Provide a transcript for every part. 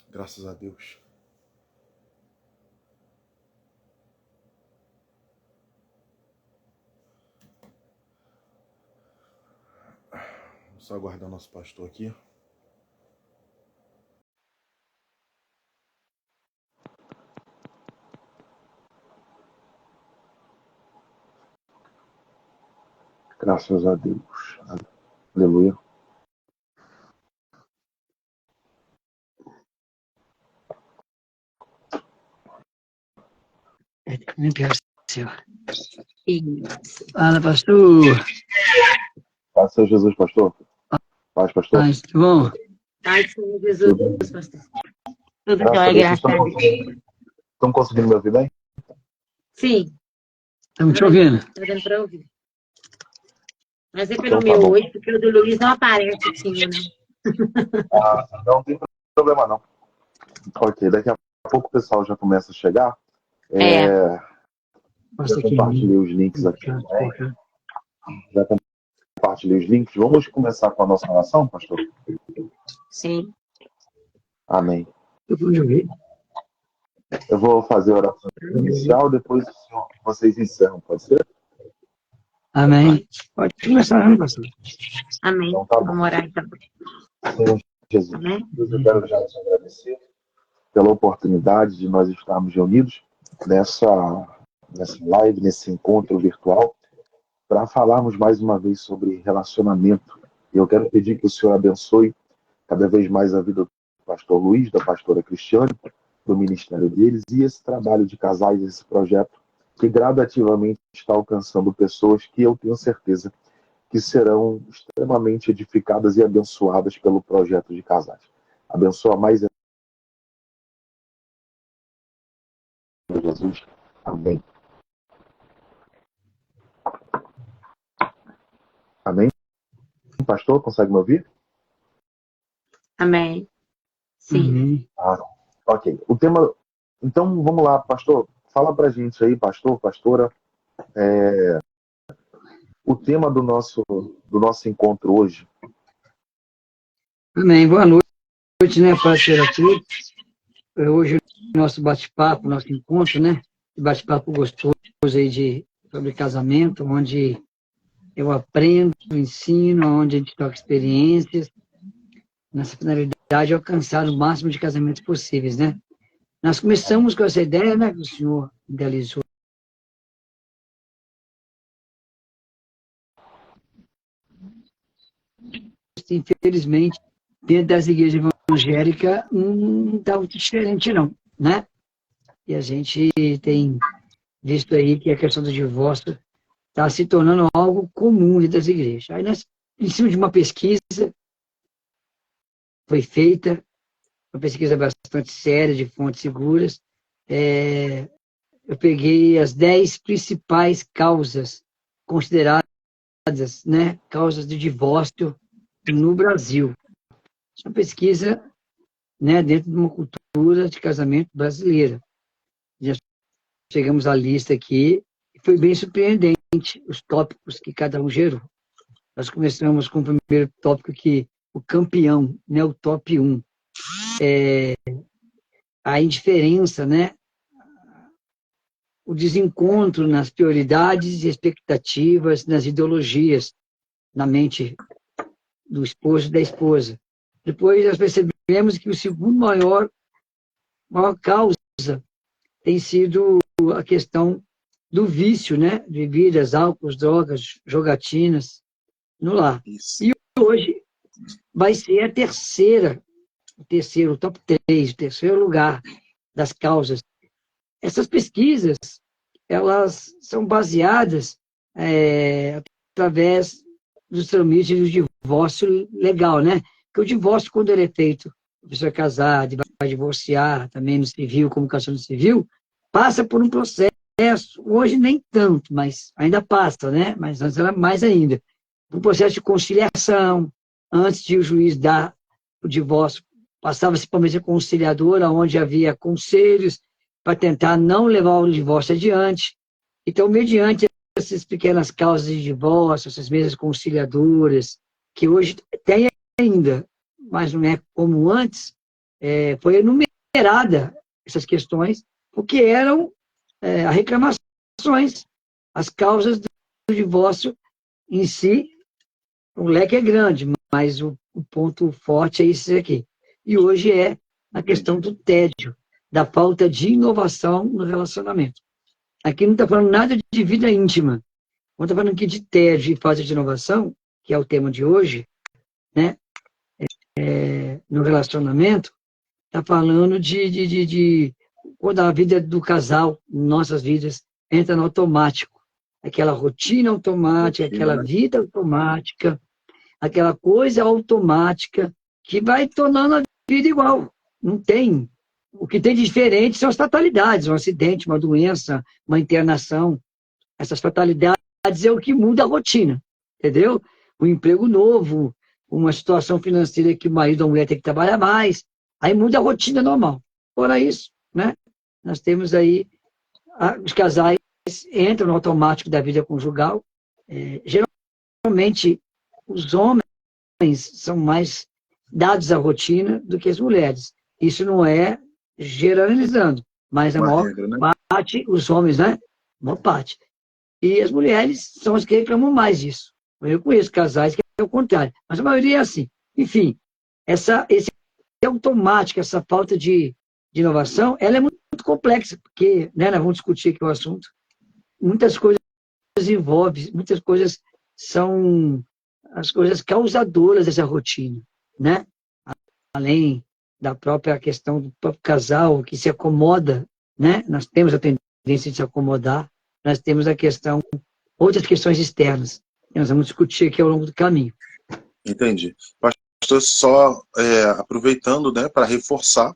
Graças a Deus. Vamos só aguardar nosso pastor aqui. Graças a Deus. Aleluia. Fala, pastor. Paz, Senhor Jesus, pastor. Paz, pastor. Paz, tudo bom? Paz, Senhor Jesus, pastor. Tudo Graças a jóia, Deus, graças a Deus. estão conseguindo me ouvir bem? Sim. Estamos te ouvindo. Tá dando para ouvir. Mas é pelo Então tá meu bom. hoje, porque o do Luiz não aparece assim, né? Não tem problema não. Ok, daqui a pouco o pessoal já começa a chegar. Passa Já aqui. compartilhei os links aqui também. Já compartilhei os links. Vamos começar com a nossa oração, pastor? Sim. Amém. Eu pude ouvir. Eu vou fazer a oração inicial, depois vocês encerram, pode ser? Amém. Pode começar, né, pastor? Amém. Então tá bom. Vamos orar então. Senhor Jesus, Amém. Deus, eu quero já te agradecer pela oportunidade de nós estarmos reunidos nessa live, nesse encontro virtual, para falarmos mais uma vez sobre relacionamento. E eu quero pedir que o Senhor abençoe cada vez mais a vida do pastor Luiz, da pastora Cristiane, do ministério deles, e esse trabalho de casais, esse projeto que gradativamente está alcançando pessoas que eu tenho certeza que serão extremamente edificadas e abençoadas pelo projeto de casais. Abençoa mais Jesus. Amém. Amém? Pastor, consegue me ouvir? Amém. Sim. Ok. O tema... Então, vamos lá, pastor. Fala pra gente aí, pastor, pastora, o tema do nosso encontro hoje. Amém. Boa noite, né, parceiro aqui. Hoje o nosso bate-papo, nosso encontro, né? Bate-papo gostoso aí sobre casamento, onde eu aprendo, ensino, onde a gente troca experiências, nessa finalidade de alcançar o máximo de casamentos possíveis, né? Nós começamos com essa ideia, né, que o senhor idealizou. Infelizmente, dentro das igrejas evangélicas, não está muito diferente, não, né? E a gente tem visto aí que a questão do divórcio está se tornando algo comum dentro das igrejas. Aí, nós, em cima de uma pesquisa, foi feita, uma pesquisa bastante séria, de fontes seguras, eu peguei as 10 principais causas consideradas, né, causas de divórcio no Brasil. Uma pesquisa, né, dentro de uma cultura de casamento brasileira. Já chegamos à lista aqui e foi bem surpreendente os tópicos que cada um gerou. Nós começamos com o primeiro tópico que o campeão, né, o top 1. A indiferença, né, o desencontro nas prioridades e expectativas, nas ideologias, na mente do esposo e da esposa. Depois nós percebemos que o segundo maior causa tem sido a questão do vício, né? De bebidas, álcool, drogas, jogatinas no lar. Isso. E hoje vai ser a o top 3, o terceiro lugar das causas. Essas pesquisas, elas são baseadas através dos trâmites do divórcio legal, né? Porque o divórcio, quando ele é feito, a pessoa é casada, vai divorciar, também no civil, comunicação no civil, passa por um processo, hoje nem tanto, mas ainda passa, né? Mas antes era mais ainda. Um processo de conciliação, antes de o juiz dar o divórcio, passava-se por uma conciliadora, onde havia conselhos para tentar não levar o divórcio adiante. Então, mediante essas pequenas causas de divórcio, essas mesas conciliadoras, que hoje tem ainda, mas não é como antes, foi enumerada essas questões, porque eram as reclamações, as causas do divórcio em si. O leque é grande, mas o ponto forte é isso aqui. E hoje é a questão do tédio, da falta de inovação no relacionamento. Aqui não está falando nada de vida íntima. Não está falando aqui de tédio e falta de inovação, que é o tema de hoje, né? No relacionamento, está falando de quando a vida do casal, nossas vidas, entra no automático. Aquela rotina automática, aquela vida automática, aquela coisa automática que vai tornando a vida igual. Não tem. O que tem de diferente são as fatalidades, um acidente, uma doença, uma internação. Essas fatalidades é o que muda a rotina, entendeu? Um emprego novo, uma situação financeira que o marido ou a mulher tem que trabalhar mais, aí muda a rotina normal. Fora isso, né? Nós temos aí os casais entram no automático da vida conjugal. Geralmente, os homens são mais dados à rotina do que as mulheres. Isso não é generalizando, mas a maior regra, né? parte, os homens, né? A maior parte. E as mulheres são as que reclamam mais disso. Eu conheço casais que é o contrário, mas a maioria é assim. Enfim, esse automático, essa falta de inovação, ela é muito complexa, porque, né, nós vamos discutir aqui o assunto, muitas coisas envolvem, muitas coisas são as coisas causadoras dessa rotina, né? Além da própria questão do próprio casal que se acomoda, né? Nós temos a tendência de se acomodar, nós temos a questão, outras questões externas, que nós vamos discutir aqui ao longo do caminho. Entendi. Pastor, só aproveitando, né, para reforçar,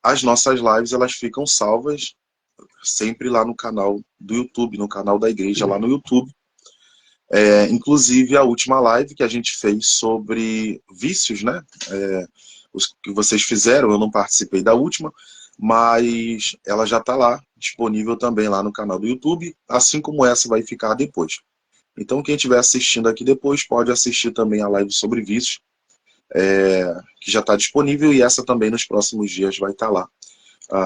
as nossas lives, elas ficam salvas sempre lá no canal do YouTube, no canal da igreja, lá no YouTube. Inclusive, a última live que a gente fez sobre vícios, né? Os que vocês fizeram, eu não participei da última, mas ela já está lá, disponível também lá no canal do YouTube, assim como essa vai ficar depois. Então, quem estiver assistindo aqui depois, pode assistir também a live sobre vícios, que já está disponível, e essa também nos próximos dias vai estar lá,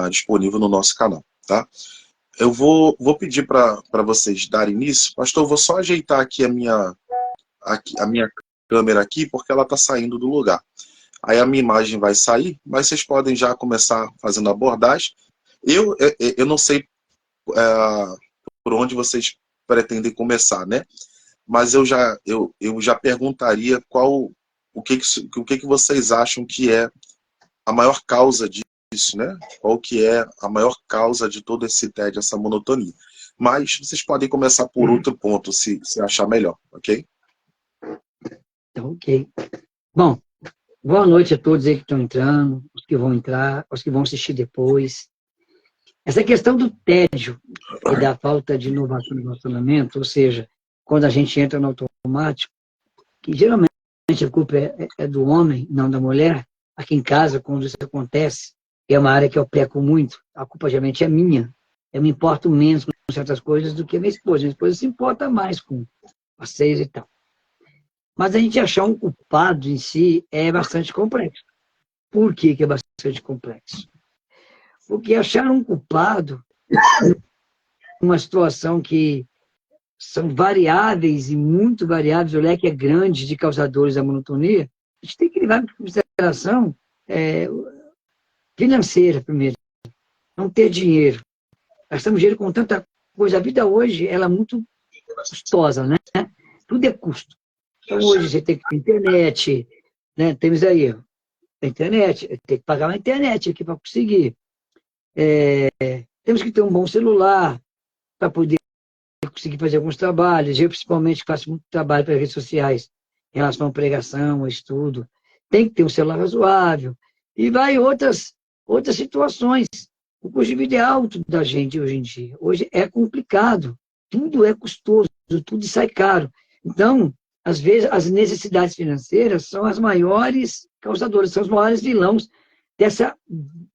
disponível no nosso canal, tá? Eu vou pedir para vocês darem início. Pastor, eu vou só ajeitar aqui a minha câmera aqui, porque ela está saindo do lugar. Aí a minha imagem vai sair, mas vocês podem já começar fazendo a abordagem. Eu não sei por onde vocês pretendem começar, né? Mas eu já perguntaria o que vocês acham que é a maior causa disso, né? Qual que é a maior causa de todo esse tédio, essa monotonia. Mas vocês podem começar por outro ponto, se achar melhor, ok? Então, ok. Bom, boa noite a todos aí que estão entrando, os que vão entrar, os que vão assistir depois. Essa questão do tédio e da falta de inovação no relacionamento, ou seja, quando a gente entra no automático, que geralmente a culpa é do homem, não da mulher. Aqui em casa, quando isso acontece, é uma área que eu peco muito, a culpa geralmente é minha. Eu me importo menos com certas coisas do que a minha esposa. Minha esposa se importa mais com vocês e tal. Mas a gente achar um culpado em si é bastante complexo. Por que é bastante complexo? Porque achar um culpado numa situação que são variáveis e muito variáveis, o leque é grande de causadores da monotonia, a gente tem que levar em consideração financeira primeiro. Não ter dinheiro. Gastamos dinheiro com tanta coisa. A vida hoje ela é muito custosa, né? Tudo é custo. Então hoje você tem que ter internet, né? Temos aí a internet, tem que pagar uma internet aqui para conseguir. Temos que ter um bom celular para poder conseguir fazer alguns trabalhos. Eu, principalmente, faço muito trabalho para redes sociais em relação à pregação, ao estudo. Tem que ter um celular razoável. E vai outras situações. O custo de vida é alto da gente hoje em dia. Hoje é complicado. Tudo é custoso, tudo sai caro. Então, às vezes, as necessidades financeiras são as maiores causadoras, são os maiores vilões dessa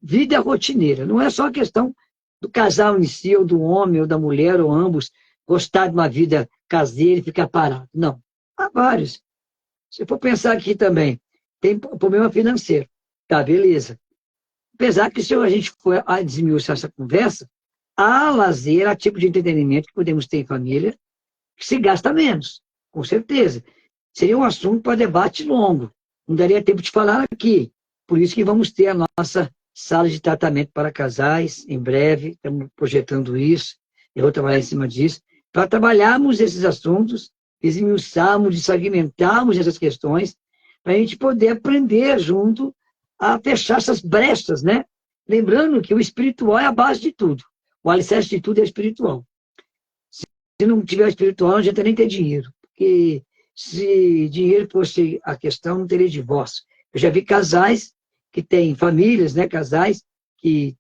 vida rotineira. Não é só a questão do casal em si, ou do homem, ou da mulher, ou ambos, gostar de uma vida caseira e ficar parado. Não. Há vários. Se for pensar aqui também, tem problema financeiro. Tá, beleza. Apesar que, se a gente for a desmiuçar essa conversa, há lazer, há tipo de entretenimento que podemos ter em família que se gasta menos, com certeza. Seria um assunto para debate longo. Não daria tempo de falar aqui. Por isso que vamos ter a nossa sala de tratamento para casais, em breve. Estamos projetando isso. Eu vou trabalhar em cima disso. Para trabalharmos esses assuntos, esmiuçarmos, desfragmentarmos essas questões, para a gente poder aprender junto a fechar essas brechas, né? Lembrando que o espiritual é a base de tudo. O alicerce de tudo é espiritual. Se não tiver espiritual, não adianta nem ter dinheiro. Porque se dinheiro fosse a questão, não teria divórcio. Eu já vi casais que têm famílias, né? Casais que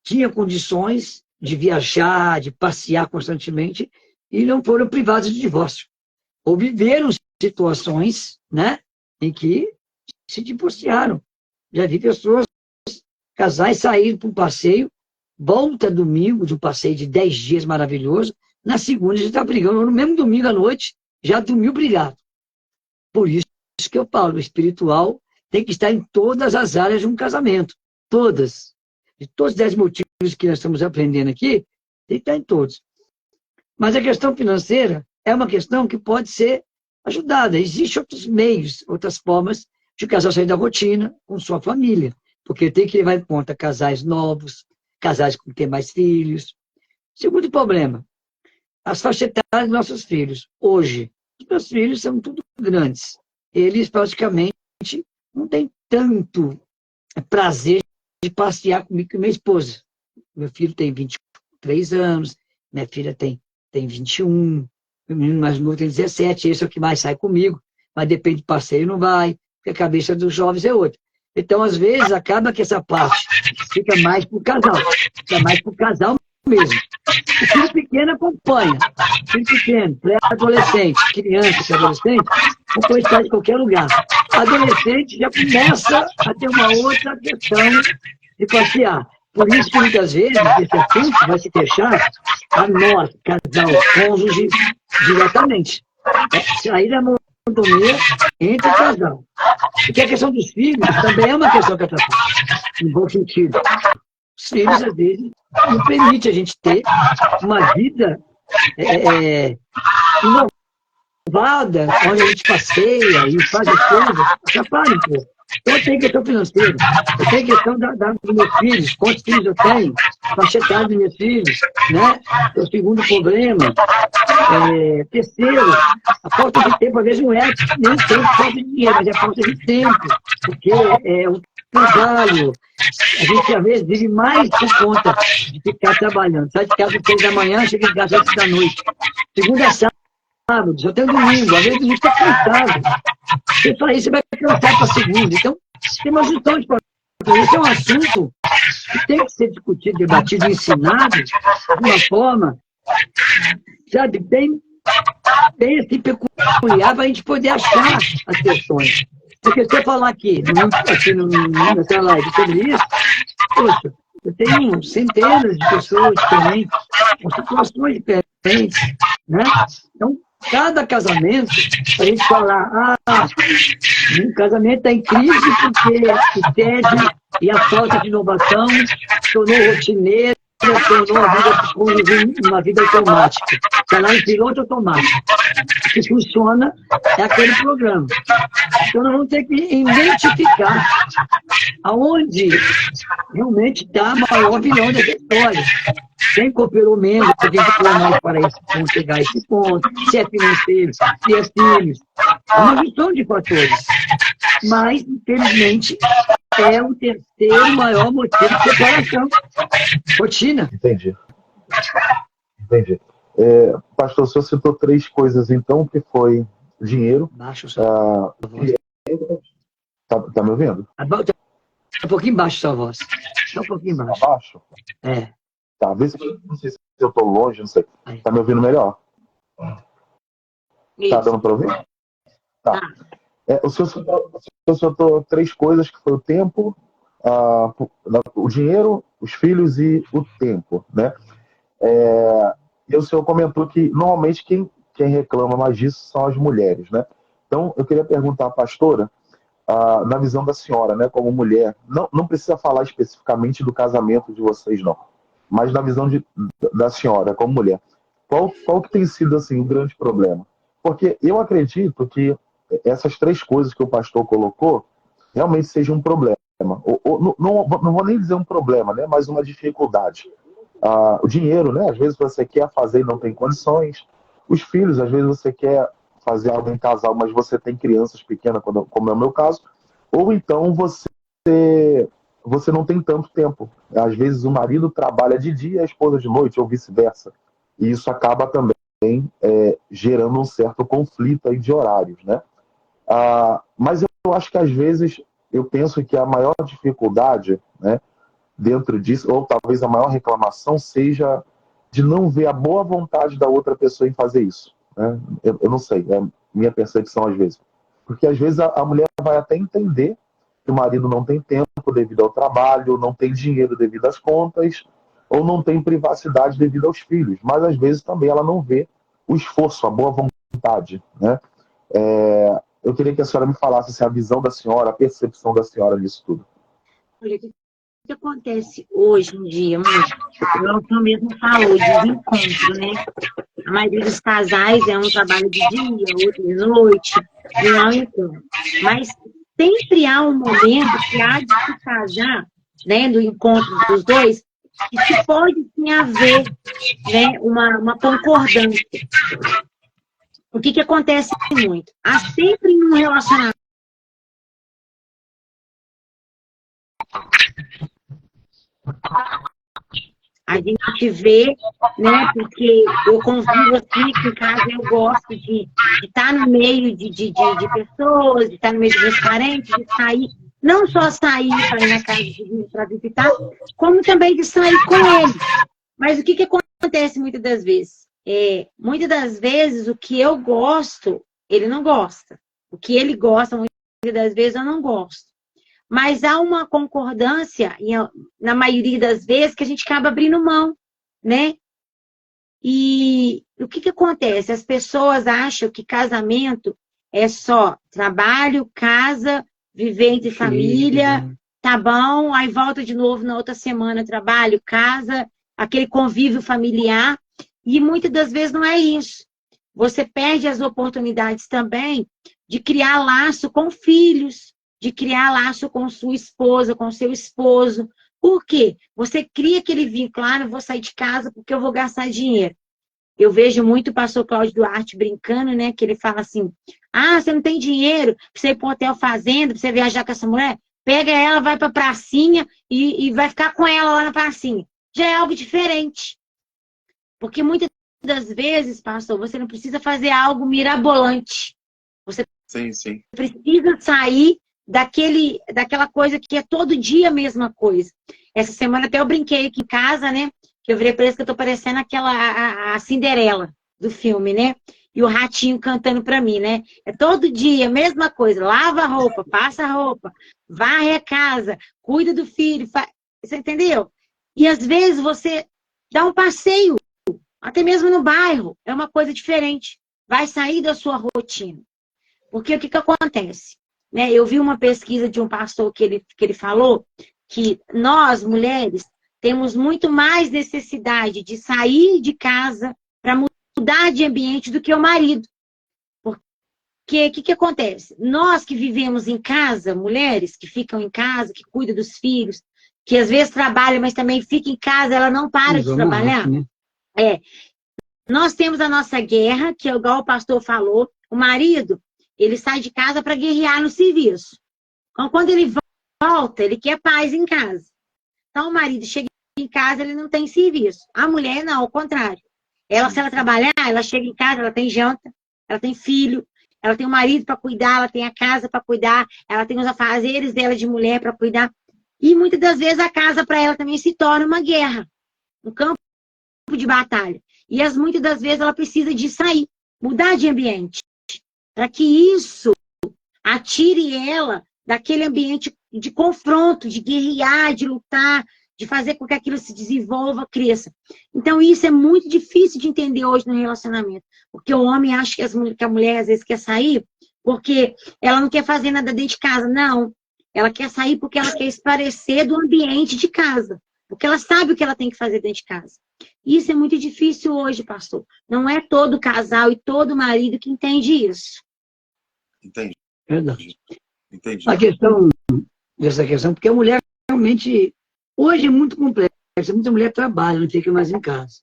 tinham condições de viajar, de passear constantemente e não foram privados de divórcio. Ou viveram situações, né? Em que se divorciaram. Já vi pessoas, casais saírem para um passeio, volta domingo de um passeio de 10 dias maravilhoso, na segunda já está brigando, no mesmo domingo à noite, já dormiu brigado. Por isso que eu falo, o espiritual tem que estar em todas as áreas de um casamento. Todas. De todos os 10 motivos que nós estamos aprendendo aqui, tem que estar em todos. Mas a questão financeira é uma questão que pode ser ajudada. Existem outros meios, outras formas de o casal sair da rotina com sua família. Porque tem que levar em conta casais novos, casais que têm mais filhos. Segundo problema, as faixas etárias dos nossos filhos. Hoje, os meus filhos são tudo grandes. Eles praticamente não têm tanto prazer de passear comigo e minha esposa. Meu filho tem 23 anos, minha filha tem 21, meu menino mais novo tem 17, esse é o que mais sai comigo, mas depende do passeio, não vai, porque a cabeça dos jovens é outra. Então, às vezes, acaba que essa parte fica mais para o casal mesmo. O filho pequeno acompanha. O filho pequeno, pré-adolescente, criança, pré-adolescente, não pode estar em qualquer lugar. Adolescente já começa a ter uma outra questão de passear. Por isso que, muitas vezes, esse assunto vai se fechar a nós, casal, cônjuge, diretamente. Sair da monotonia entre o casal. Porque a questão dos filhos também é uma questão que atrapalha, em bom sentido. Os filhos, às vezes, não permitem a gente ter uma vida inovada, onde a gente passeia e faz as coisas, atrapalha um pouco. Então, eu tenho questão financeira, eu tenho questão dos meus filhos, quantos filhos eu tenho, faixa etária dos meus filhos, né? O segundo problema. Terceiro, a falta de tempo, às vezes não é nem tempo, falta de dinheiro, mas é falta de tempo, porque o trabalho, a gente às vezes vive mais por conta de ficar trabalhando. Sai de casa às 6 da manhã, chega em casa às 7 da noite. Segunda a sábado, só tem domingo, às vezes domingo está cansado. Você fala isso, você vai cansar para segunda. Então, tem uma junção de fatores. Esse é um assunto que tem que ser discutido, debatido, ensinado de uma forma, sabe, bem assim, peculiar para a gente poder achar as questões. Porque se eu falar aqui nessa live sobre isso, poxa, eu tenho centenas de pessoas diferentes, com situações diferentes, né? Então, cada casamento, a gente falar, um casamento está em crise porque o tédio e a falta de inovação tornou rotineiro, tornou a vida cônjuge uma vida automática. Está lá em piloto automático. O que funciona é aquele programa. Então, nós vamos ter que identificar aonde realmente está a maior vilão dessa história. Quem cooperou menos, quem cooperou mais para esse ponto, chegar a esse ponto, se é financeiro, se é filhos. É uma junção de fatores. Mas, infelizmente, é o terceiro maior motivo de separação. Rotina. Entendi. Pastor, o senhor citou 3 coisas, então, que foi dinheiro. Baixo sua voz. Tá me ouvindo? Tá um pouquinho baixo sua voz. Tá um pouquinho baixo. Tá baixo? É. Tá, vê se não sei se eu tô longe, não sei. Aí. Tá me ouvindo melhor? Isso. Tá dando para ouvir? Tá. O senhor citou 3 coisas, que foi o tempo, o dinheiro, os filhos e o tempo, né? E o senhor comentou que normalmente quem reclama mais disso são as mulheres, né? Então, eu queria perguntar à pastora na visão da senhora, né, como mulher, não precisa falar especificamente do casamento de vocês, não, mas na visão da senhora, como mulher, qual que tem sido assim, o grande problema? Porque eu acredito que essas três coisas que o pastor colocou realmente sejam um problema. Não vou nem dizer um problema, né, mas uma dificuldade. O dinheiro, né, às vezes você quer fazer e não tem condições. Os filhos, às vezes você quer fazer algo em casal, mas você tem crianças pequenas, como é o meu caso. Ou então você não tem tanto tempo. Às vezes o marido trabalha de dia e a esposa de noite, ou vice-versa. E isso acaba também gerando um certo conflito aí de horários, né? Mas eu acho que às vezes eu penso que a maior dificuldade, né, dentro disso, ou talvez a maior reclamação seja de não ver a boa vontade da outra pessoa em fazer isso, né? Eu não sei, é a minha percepção às vezes. Porque às vezes a mulher vai até entender que o marido não tem tempo devido ao trabalho, não tem dinheiro devido às contas, ou não tem privacidade devido aos filhos. Mas às vezes também ela não vê o esforço, a boa vontade, né? Eu queria que a senhora me falasse assim, a visão da senhora, a percepção da senhora nisso tudo. Olha, o que acontece hoje em dia, muito? O senhor mesmo falou de encontro, né? A maioria dos casais é um trabalho de dia, outro de noite, e não encontro. Mas sempre há um momento que há de se casar, né, do encontro dos dois, que se pode sim haver, né, uma concordância. O que acontece muito? Há sempre um relacionamento. A gente vê, né, porque eu convivo aqui em casa, eu gosto de estar no meio de pessoas, de estar no meio de meus parentes, de sair, não só sair para ir na casa para visitar, como também de sair com ele. Mas o que acontece muitas das vezes? Muitas das vezes o que eu gosto, ele não gosta. O que ele gosta, muitas das vezes eu não gosto. Mas há uma concordância, na maioria das vezes, que a gente acaba abrindo mão, né? E o que acontece? As pessoas acham que casamento é só trabalho, casa, viver entre família, tá bom, aí volta de novo na outra semana, trabalho, casa, aquele convívio familiar, e muitas das vezes não é isso. Você perde as oportunidades também de criar laço com filhos, de criar laço com sua esposa, com seu esposo. Por quê? Você cria aquele vínculo, eu vou sair de casa porque eu vou gastar dinheiro. Eu vejo muito o pastor Cláudio Duarte brincando, né? Que ele fala assim, você não tem dinheiro pra você ir para um hotel fazenda, pra você viajar com essa mulher? Pega ela, vai pra pracinha e vai ficar com ela lá na pracinha. Já é algo diferente. Porque muitas das vezes, pastor, você não precisa fazer algo mirabolante. Você precisa sair daquela coisa que é todo dia a mesma coisa. Essa semana até eu brinquei aqui em casa, né? Que eu virei, parece que eu tô parecendo a Cinderela do filme, né? E o ratinho cantando pra mim, né? É todo dia a mesma coisa. Lava a roupa, passa a roupa, varre a casa, cuida do filho. Você entendeu? E às vezes você dá um passeio, até mesmo no bairro. É uma coisa diferente. Vai sair da sua rotina. Porque o que acontece? Né? Eu vi uma pesquisa de um pastor que ele falou que nós, mulheres, temos muito mais necessidade de sair de casa para mudar de ambiente do que o marido. Porque o que acontece? Nós que vivemos em casa, mulheres que ficam em casa, que cuidam dos filhos, que às vezes trabalham, mas também fica em casa, ela não para de trabalhar. Né? Nós temos a nossa guerra, que é igual o pastor falou, o marido, ele sai de casa para guerrear no serviço. Então, quando ele volta, ele quer paz em casa. Então, o marido chega em casa, ele não tem serviço. A mulher, não, ao contrário. Se ela trabalhar, ela chega em casa, ela tem janta, ela tem filho, ela tem o marido para cuidar, ela tem a casa para cuidar, ela tem os afazeres dela de mulher para cuidar. E muitas das vezes a casa para ela também se torna uma guerra, um campo de batalha. E muitas das vezes ela precisa de sair, mudar de ambiente, para que isso atire ela daquele ambiente de confronto, de guerrear, de lutar, de fazer com que aquilo se desenvolva, cresça. Então, isso é muito difícil de entender hoje no relacionamento. Porque o homem acha que a mulher, às vezes, quer sair porque ela não quer fazer nada dentro de casa, não. Ela quer sair porque ela quer esparecer do ambiente de casa, porque ela sabe o que ela tem que fazer dentro de casa. Isso é muito difícil hoje, pastor. Não é todo casal e todo marido que entende isso. Entendi. Verdade. Entendi. A questão dessa questão, porque a mulher realmente, hoje é muito complexa, muita mulher trabalha, não fica mais em casa.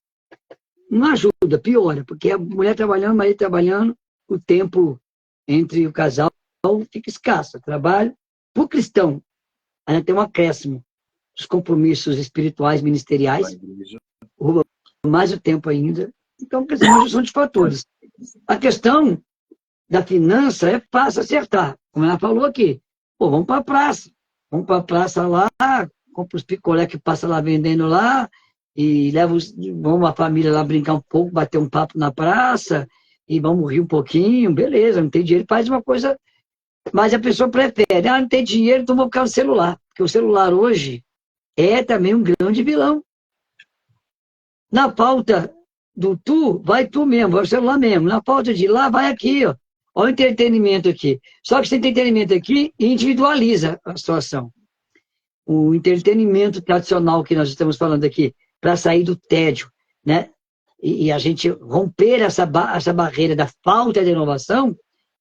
Não ajuda, piora, porque a mulher trabalhando, o marido trabalhando, o tempo entre o casal fica escasso. Trabalho, para o cristão, ainda tem um acréscimo dos compromissos espirituais, ministeriais, rouba mais o tempo ainda. Então, quer dizer, uma junção de fatores. A questão da finança é fácil acertar, como ela falou aqui. Pô, vamos para a praça. Vamos para a praça lá, compra os picolé que passa lá vendendo lá, e vamos a família lá brincar um pouco, bater um papo na praça, e vamos rir um pouquinho, beleza, não tem dinheiro, faz uma coisa, mas a pessoa prefere, não tem dinheiro, então vou ficar no celular, porque o celular hoje é também um grande vilão. Na falta do tu, vai tu mesmo, vai o celular mesmo, na falta de lá, vai aqui, ó. Olha o entretenimento aqui. Só que esse entretenimento aqui individualiza a situação. O entretenimento tradicional que nós estamos falando aqui, para sair do tédio, né? E a gente romper essa barreira da falta de inovação,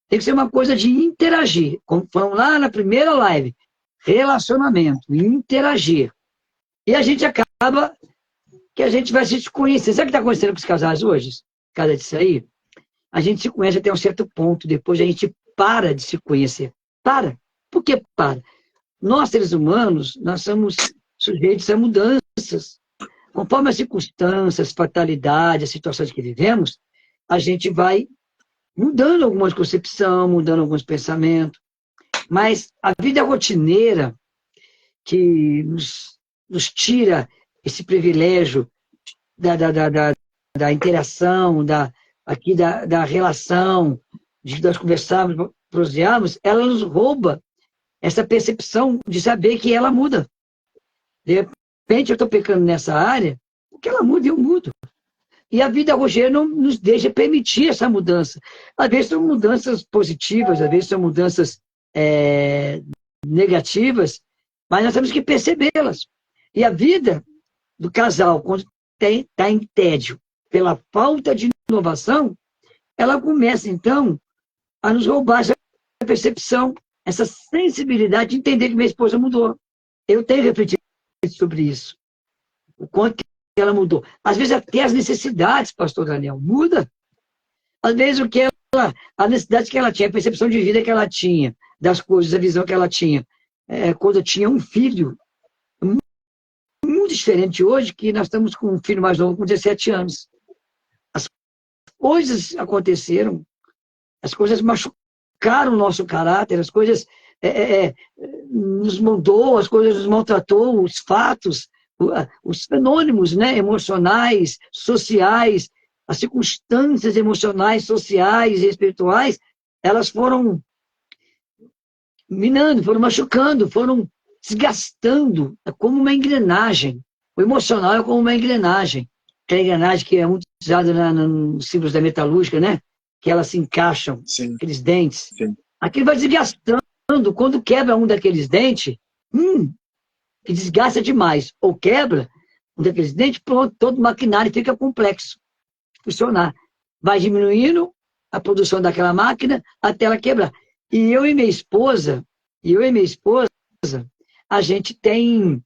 tem que ser uma coisa de interagir. Como falamos lá na primeira live, relacionamento, interagir. E a gente acaba que a gente vai se conhecer. Sabe o que está acontecendo com os casais hoje? Cada disso aí? A gente se conhece até um certo ponto, depois a gente para de se conhecer. Para. Por que para? Nós, seres humanos, nós somos sujeitos a mudanças. Conforme as circunstâncias, fatalidades, as situações que vivemos, a gente vai mudando algumas concepções, mudando alguns pensamentos. Mas a vida rotineira, que nos tira esse privilégio da interação, da relação, de nós conversarmos, prosearmos, ela nos rouba essa percepção de saber que ela muda. De repente, eu estou pecando nessa área, porque ela muda e eu mudo. E a vida rotineira não nos deixa permitir essa mudança. Às vezes são mudanças positivas, às vezes são mudanças negativas, mas nós temos que percebê-las. E a vida do casal, quando está em tédio pela falta de inovação, ela começa, então, a nos roubar essa percepção, essa sensibilidade de entender que minha esposa mudou. Eu tenho refletido sobre isso. O quanto que ela mudou. Às vezes até as necessidades, pastor Daniel, muda. Às vezes a necessidade que ela tinha, a percepção de vida que ela tinha, das coisas, a visão que ela tinha, quando eu tinha um filho, muito diferente hoje, que nós estamos com um filho mais novo, com 17 anos. As coisas aconteceram, as coisas machucaram o nosso caráter, as coisas nos moldou, as coisas nos maltratou, os fatos, os fenômenos, né, emocionais, sociais, as circunstâncias emocionais, sociais e espirituais, elas foram minando, foram machucando, foram desgastando, como uma engrenagem. O emocional é como uma engrenagem. Aquela engrenagem que é muito usada nos símbolos da metalúrgica, né? Que elas se encaixam, Sim. aqueles dentes. Sim. Aquilo vai desgastando. Quando quebra um daqueles dentes, que desgasta demais, ou quebra um daqueles dentes, pronto, todo o maquinário fica complexo de funcionar. Vai diminuindo a produção daquela máquina até ela quebrar. E eu e minha esposa, a gente tem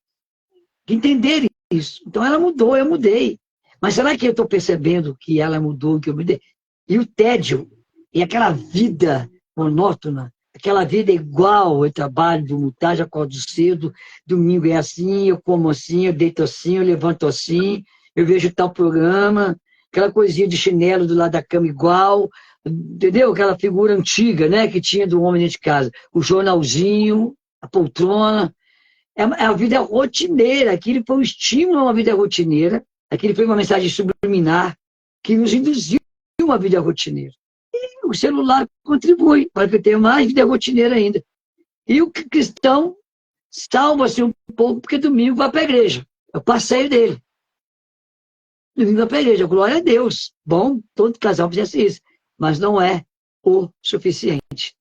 que entender isso. Então ela mudou, eu mudei. Mas será que eu estou percebendo que ela mudou, que eu mudei? E o tédio, e aquela vida monótona, aquela vida igual, eu trabalho, vou mutar, já acordo cedo, domingo é assim, eu como assim, eu deito assim, eu levanto assim, eu vejo tal programa, aquela coisinha de chinelo do lado da cama igual, entendeu? Aquela figura antiga, né, que tinha do homem dentro de casa. O jornalzinho, a poltrona. É a vida rotineira. Aquilo foi um estímulo a uma vida rotineira. Aquilo foi uma mensagem subliminar que nos induziu a uma vida rotineira. E o celular contribui para que eu tenha mais vida rotineira ainda. E o cristão salva-se um pouco porque domingo vai para a igreja. É o passeio dele. Domingo vai para a igreja. Glória a Deus. Bom, todo casal fizesse isso. Mas não é o suficiente.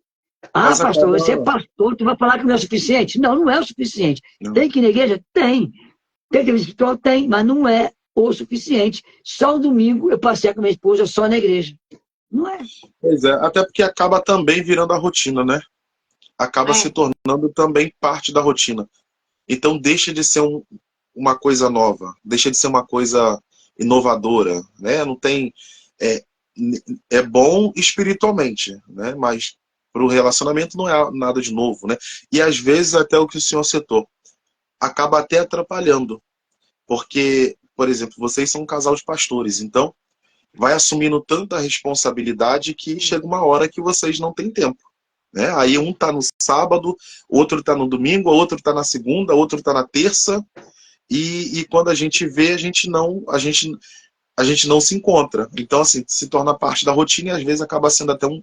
Ah, Mas pastor, acaba... você é pastor, tu vai falar que não é o suficiente? Não, não é o suficiente. Não. Tem que ir na igreja? Tem. Tem que ir espiritual? Tem, mas não é o suficiente. Só o domingo eu passei com minha esposa só na igreja. Não é. Pois é, até porque acaba também virando a rotina, né? Acaba se É. tornando também parte da rotina. Então deixa de ser uma coisa nova, deixa de ser uma coisa inovadora, né? Não tem... É, é bom espiritualmente, né? Mas para o relacionamento não é nada de novo, né? E às vezes até o que o senhor citou, acaba até atrapalhando. Porque, por exemplo, vocês são um casal de pastores, então vai assumindo tanta responsabilidade que chega uma hora que vocês não têm tempo. Né? Aí um está no sábado, outro está no domingo, outro está na segunda, outro está na terça, e quando a gente vê, a gente não se encontra. Então, assim, se torna parte da rotina e às vezes acaba sendo até um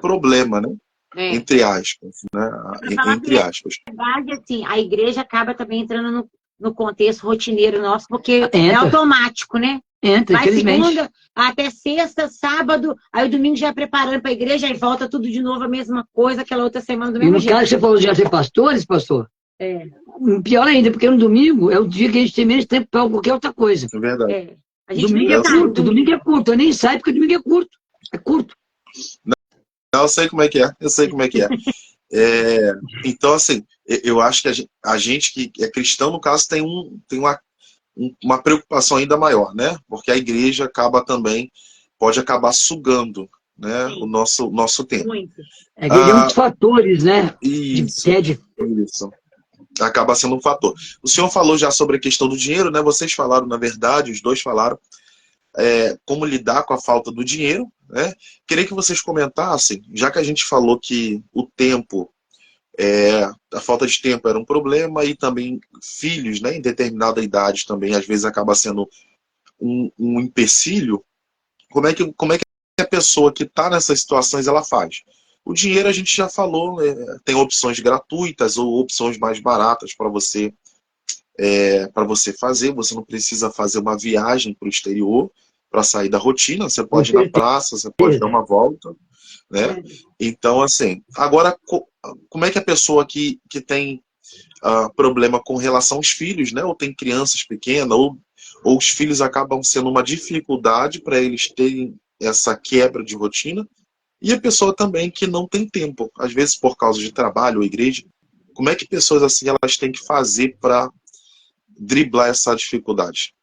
problema, né? É. Entre aspas. Né? Pra falar Entre a aspas. verdade, assim, a igreja acaba também entrando no contexto rotineiro nosso, porque é Entra. automático, né? Entra, Vai infelizmente. segunda até sexta, sábado, aí o domingo já preparando para a igreja, aí volta tudo de novo a mesma coisa, aquela outra semana do E mesmo no jeito. caso, você falou de já ser pastores, pastor? É, Pior ainda, porque no domingo é o dia que a gente tem menos tempo para qualquer outra coisa. É verdade. é. A gente Domingo nem é sabe, curto, domingo é curto. Eu nem saio porque domingo é curto. É curto. Não, eu sei como é que é. Eu sei como é que é. Então, assim, eu acho que a gente que é cristão, no caso, tem uma preocupação ainda maior, né? Porque a igreja acaba também, pode acabar sugando, né, o nosso tempo. muito. É que tem muitos fatores, né? Isso, Tédio. isso. Acaba sendo um fator. O senhor falou já sobre a questão do dinheiro, né? Vocês falaram, na verdade, os dois falaram, como lidar com a falta do dinheiro, né? Queria que vocês comentassem, já que a gente falou que o tempo, a falta de tempo era um problema e também filhos, né, em determinada idade também, às vezes acaba sendo um empecilho, como é que a pessoa que está nessas situações ela faz? O dinheiro a gente já falou, né, tem opções gratuitas ou opções mais baratas para você fazer, você não precisa fazer uma viagem para o exterior para sair da rotina, você Com pode ir na certeza. praça, você pode dar uma volta, né? Então, assim, agora, como é que a pessoa que tem problema com relação aos filhos, né? Ou tem crianças pequenas, ou os filhos acabam sendo uma dificuldade para eles terem essa quebra de rotina, e a pessoa também que não tem tempo, às vezes por causa de trabalho ou igreja, como é que pessoas assim elas têm que fazer para driblar essa dificuldade?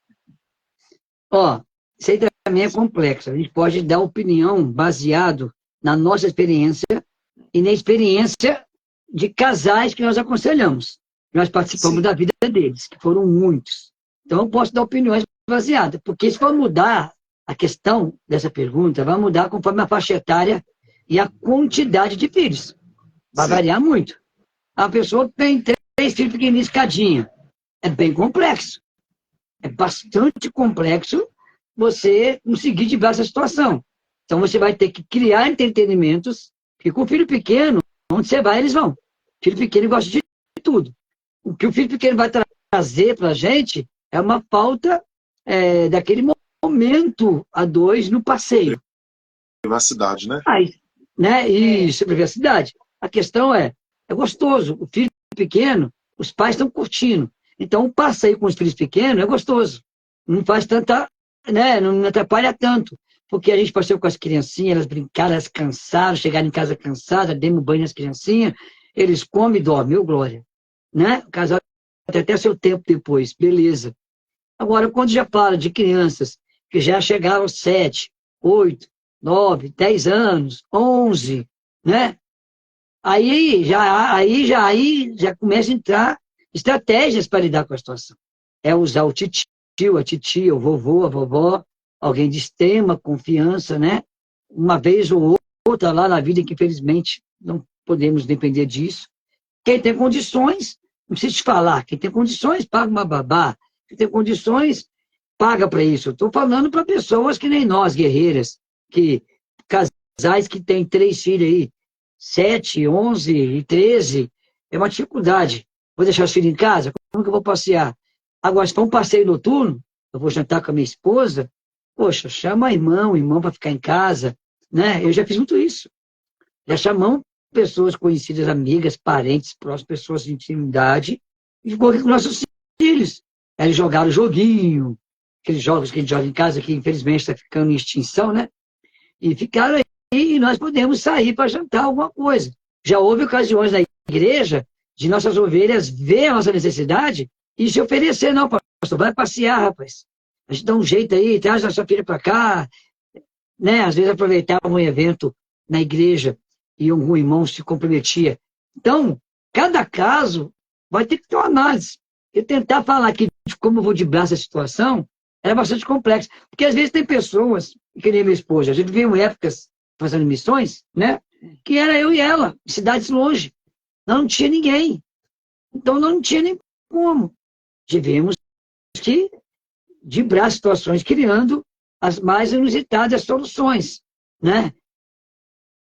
Ó, isso aí também é complexo. A gente pode dar opinião baseado na nossa experiência e na experiência de casais que nós aconselhamos. Nós participamos Sim. da vida deles, que foram muitos. Então, eu posso dar opiniões baseadas, porque se for mudar a questão dessa pergunta, vai mudar conforme a faixa etária e a quantidade de filhos. Vai Sim. variar muito. A pessoa tem 3 filhos pequenininhos, cadinha. É bem complexo. É bastante complexo você conseguir driblar essa situação. Então, você vai ter que criar entretenimentos, porque com o filho pequeno, onde você vai, eles vão. Filho pequeno gosta de tudo. O que o filho pequeno vai trazer para a gente é uma falta daquele momento a dois no passeio. Privacidade, né? Né? Isso, privacidade. A questão é gostoso. O filho pequeno, os pais estão curtindo. Então, o passeio com os filhos pequenos é gostoso. Não faz tanta, né? Não atrapalha tanto. Porque a gente passeou com as criancinhas, elas brincaram, elas cansaram, chegaram em casa cansadas, demos banho nas criancinhas, eles comem e dormem, glória. Né? O casal tem até seu tempo depois, beleza. Agora, quando já fala de crianças que já chegaram aos 7, 8, 9, 10 anos, 11, né? Aí já começa a entrar estratégias para lidar com a situação. É usar o tio, a titia, o vovô, a vovó, alguém de extrema confiança, né? Uma vez ou outra lá na vida que, infelizmente, não podemos depender disso. Quem tem condições, não preciso te falar, quem tem condições, paga uma babá. Quem tem condições, paga para isso. Estou falando para pessoas que nem nós, guerreiras, casais que têm 3 filhos aí, 7, 11 e 13, é uma dificuldade. Vou deixar os filhos em casa? Como que eu vou passear? Agora, se for um passeio noturno, eu vou jantar com a minha esposa, poxa, chama o irmão para ficar em casa, né? Eu já fiz muito isso. Já chamamos pessoas conhecidas, amigas, parentes, próximas, pessoas de intimidade, e ficou aqui com nossos filhos. Aí eles jogaram joguinho, aqueles jogos que a gente joga em casa, que infelizmente está ficando em extinção, né? E ficaram aí, e nós podemos sair para jantar alguma coisa. Já houve ocasiões na igreja de nossas ovelhas ver a nossa necessidade e se oferecer, não, pastor, vai passear, rapaz. A gente dá um jeito aí, traz a sua filha para cá, né? Às vezes aproveitava um evento na igreja e algum irmão se comprometia. Então, cada caso vai ter que ter uma análise. E tentar falar aqui de como eu vou driblar essa situação era bastante complexo. Porque às vezes tem pessoas, que nem minha esposa, a gente viu épocas fazendo missões, né? Que era eu e ela, em cidades longe. Não tinha ninguém. Então não tinha nem como. Tivemos que driblar situações, criando as mais inusitadas soluções, né?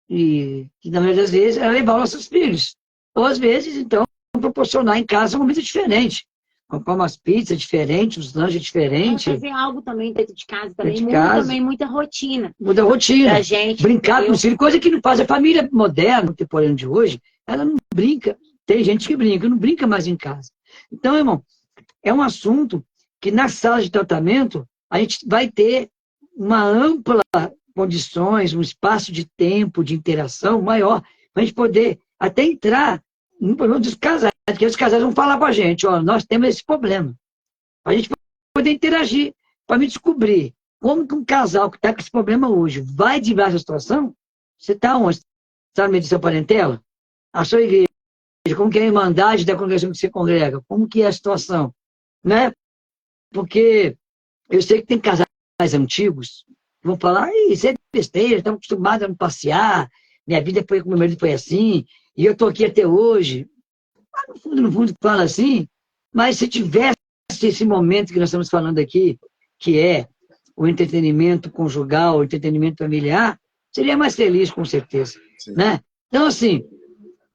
E na maioria das vezes era levar nossos filhos. Ou às vezes, então, proporcionar em casa um momento diferente. Comprar umas pizzas diferentes, uns lanches diferentes. Fazer algo também dentro de casa também. Dentro de casa. Também muita rotina. Muda a rotina. Da gente. Brincar com os filhos, coisa que não faz. A família moderna, contemporânea de hoje, ela não brinca. Tem gente que brinca, não brinca mais em casa. Então, irmão, é um assunto que na sala de tratamento a gente vai ter uma ampla condições, um espaço de tempo, de interação maior, para a gente poder até entrar no problema dos casais, porque os casais vão falar com a gente, ó, nós temos esse problema. A gente poder interagir, para me descobrir como que um casal que está com esse problema hoje vai driblar essa situação. Você está onde? Está no meio de sua parentela? A sua igreja, como que é a irmandade da congregação que você congrega? Como que é a situação? Né? Porque eu sei que tem casais antigos que vão falar, isso é besteira, estamos acostumados a não passear, minha vida foi com meu marido foi assim, e eu estou aqui até hoje. Mas no fundo, fala assim, mas se tivesse esse momento que nós estamos falando aqui, que é o entretenimento conjugal, o entretenimento familiar, seria mais feliz, com certeza. Né? Então, assim,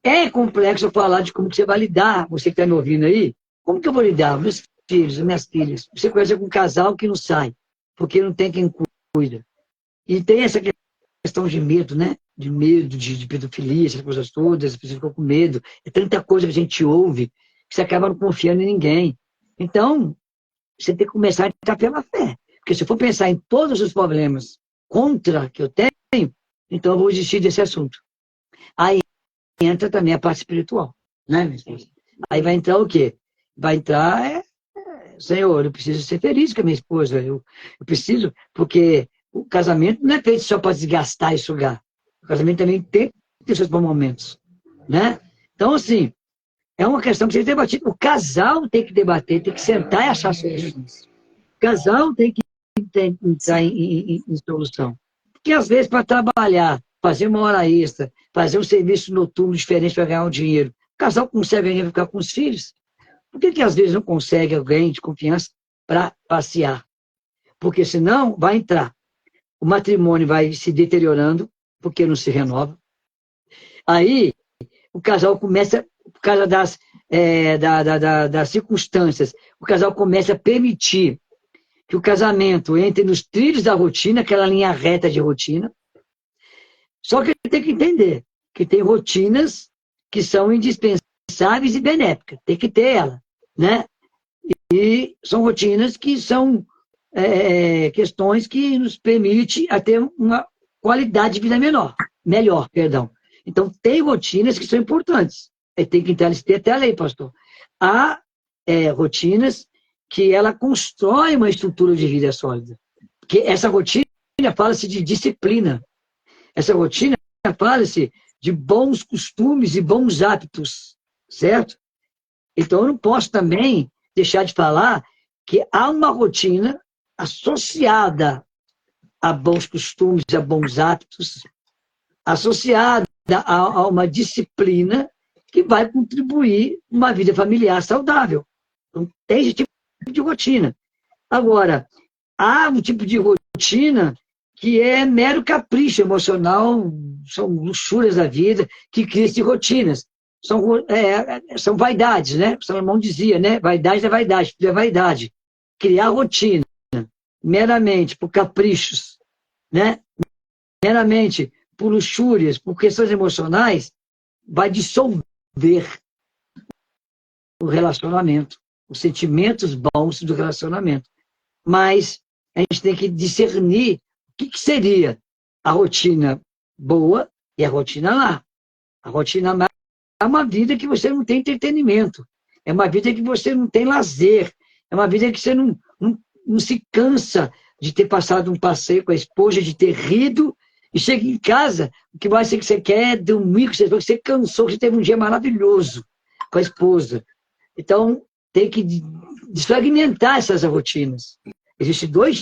é complexo falar de como que você vai lidar, você que está me ouvindo aí, como que eu vou lidar? Meus filhos, minhas filhas. Você conhece algum casal que não sai, porque não tem quem cuida. E tem essa questão de medo, né? De medo, de pedofilia, essas coisas todas, as pessoas ficam com medo. É tanta coisa que a gente ouve que você acaba não confiando em ninguém. Então, você tem que começar a entrar pela fé. Porque se eu for pensar em todos os problemas contra que eu tenho, então eu vou desistir desse assunto. Aí entra também a parte espiritual, né, minha esposa? Aí vai entrar o quê? Vai entrar, Senhor, eu preciso ser feliz com a minha esposa. Eu preciso, porque o casamento não é feito só para desgastar e sugar. O casamento também tem que ter seus bons momentos, né? Então, assim, é uma questão que tem que debater. O casal tem que debater, tem que sentar e achar soluções. O casal tem que entrar em solução. Porque, às vezes, para trabalhar, fazer uma hora extra, fazer um serviço noturno diferente para ganhar um dinheiro, o casal consegue ainda ficar com os filhos? Por que às vezes não consegue alguém de confiança para passear? Porque senão vai entrar. O matrimônio vai se deteriorando, porque não se renova. Aí, o casal começa, por causa das circunstâncias, o casal começa a permitir que o casamento entre nos trilhos da rotina, aquela linha reta de rotina. Só que tem que entender que tem rotinas que são indispensáveis e benéficas. Tem que ter ela, né? E são rotinas que são questões que nos permitem a ter uma qualidade de vida melhor. Então, tem rotinas que são importantes. Tem que entrar até a lei, pastor. Há rotinas que ela constrói uma estrutura de vida sólida. Porque essa rotina fala-se de disciplina. Essa rotina fala-se de bons costumes e bons hábitos, certo? Então, eu não posso também deixar de falar que há uma rotina associada a bons costumes, a bons hábitos, associada a uma disciplina que vai contribuir uma vida familiar saudável. Então, tem esse tipo de rotina. Agora, há um tipo de rotina que é mero capricho emocional, são luxúrias da vida, que cria de rotinas. São vaidades, né? O Salomão dizia, né? Vaidade é vaidade, tudo é vaidade. Criar rotina meramente por caprichos, né? Meramente por luxúrias, por questões emocionais, vai dissolver o relacionamento, os sentimentos bons do relacionamento. Mas a gente tem que discernir o que seria a rotina boa e a rotina má. A rotina má é uma vida que você não tem entretenimento, é uma vida que você não tem lazer, é uma vida que você não se cansa de ter passado um passeio com a esposa, de ter rido, e chega em casa, o que mais que você quer é dormir, que você cansou, que você teve um dia maravilhoso com a esposa. Então, tem que desfragmentar essas rotinas. Existem três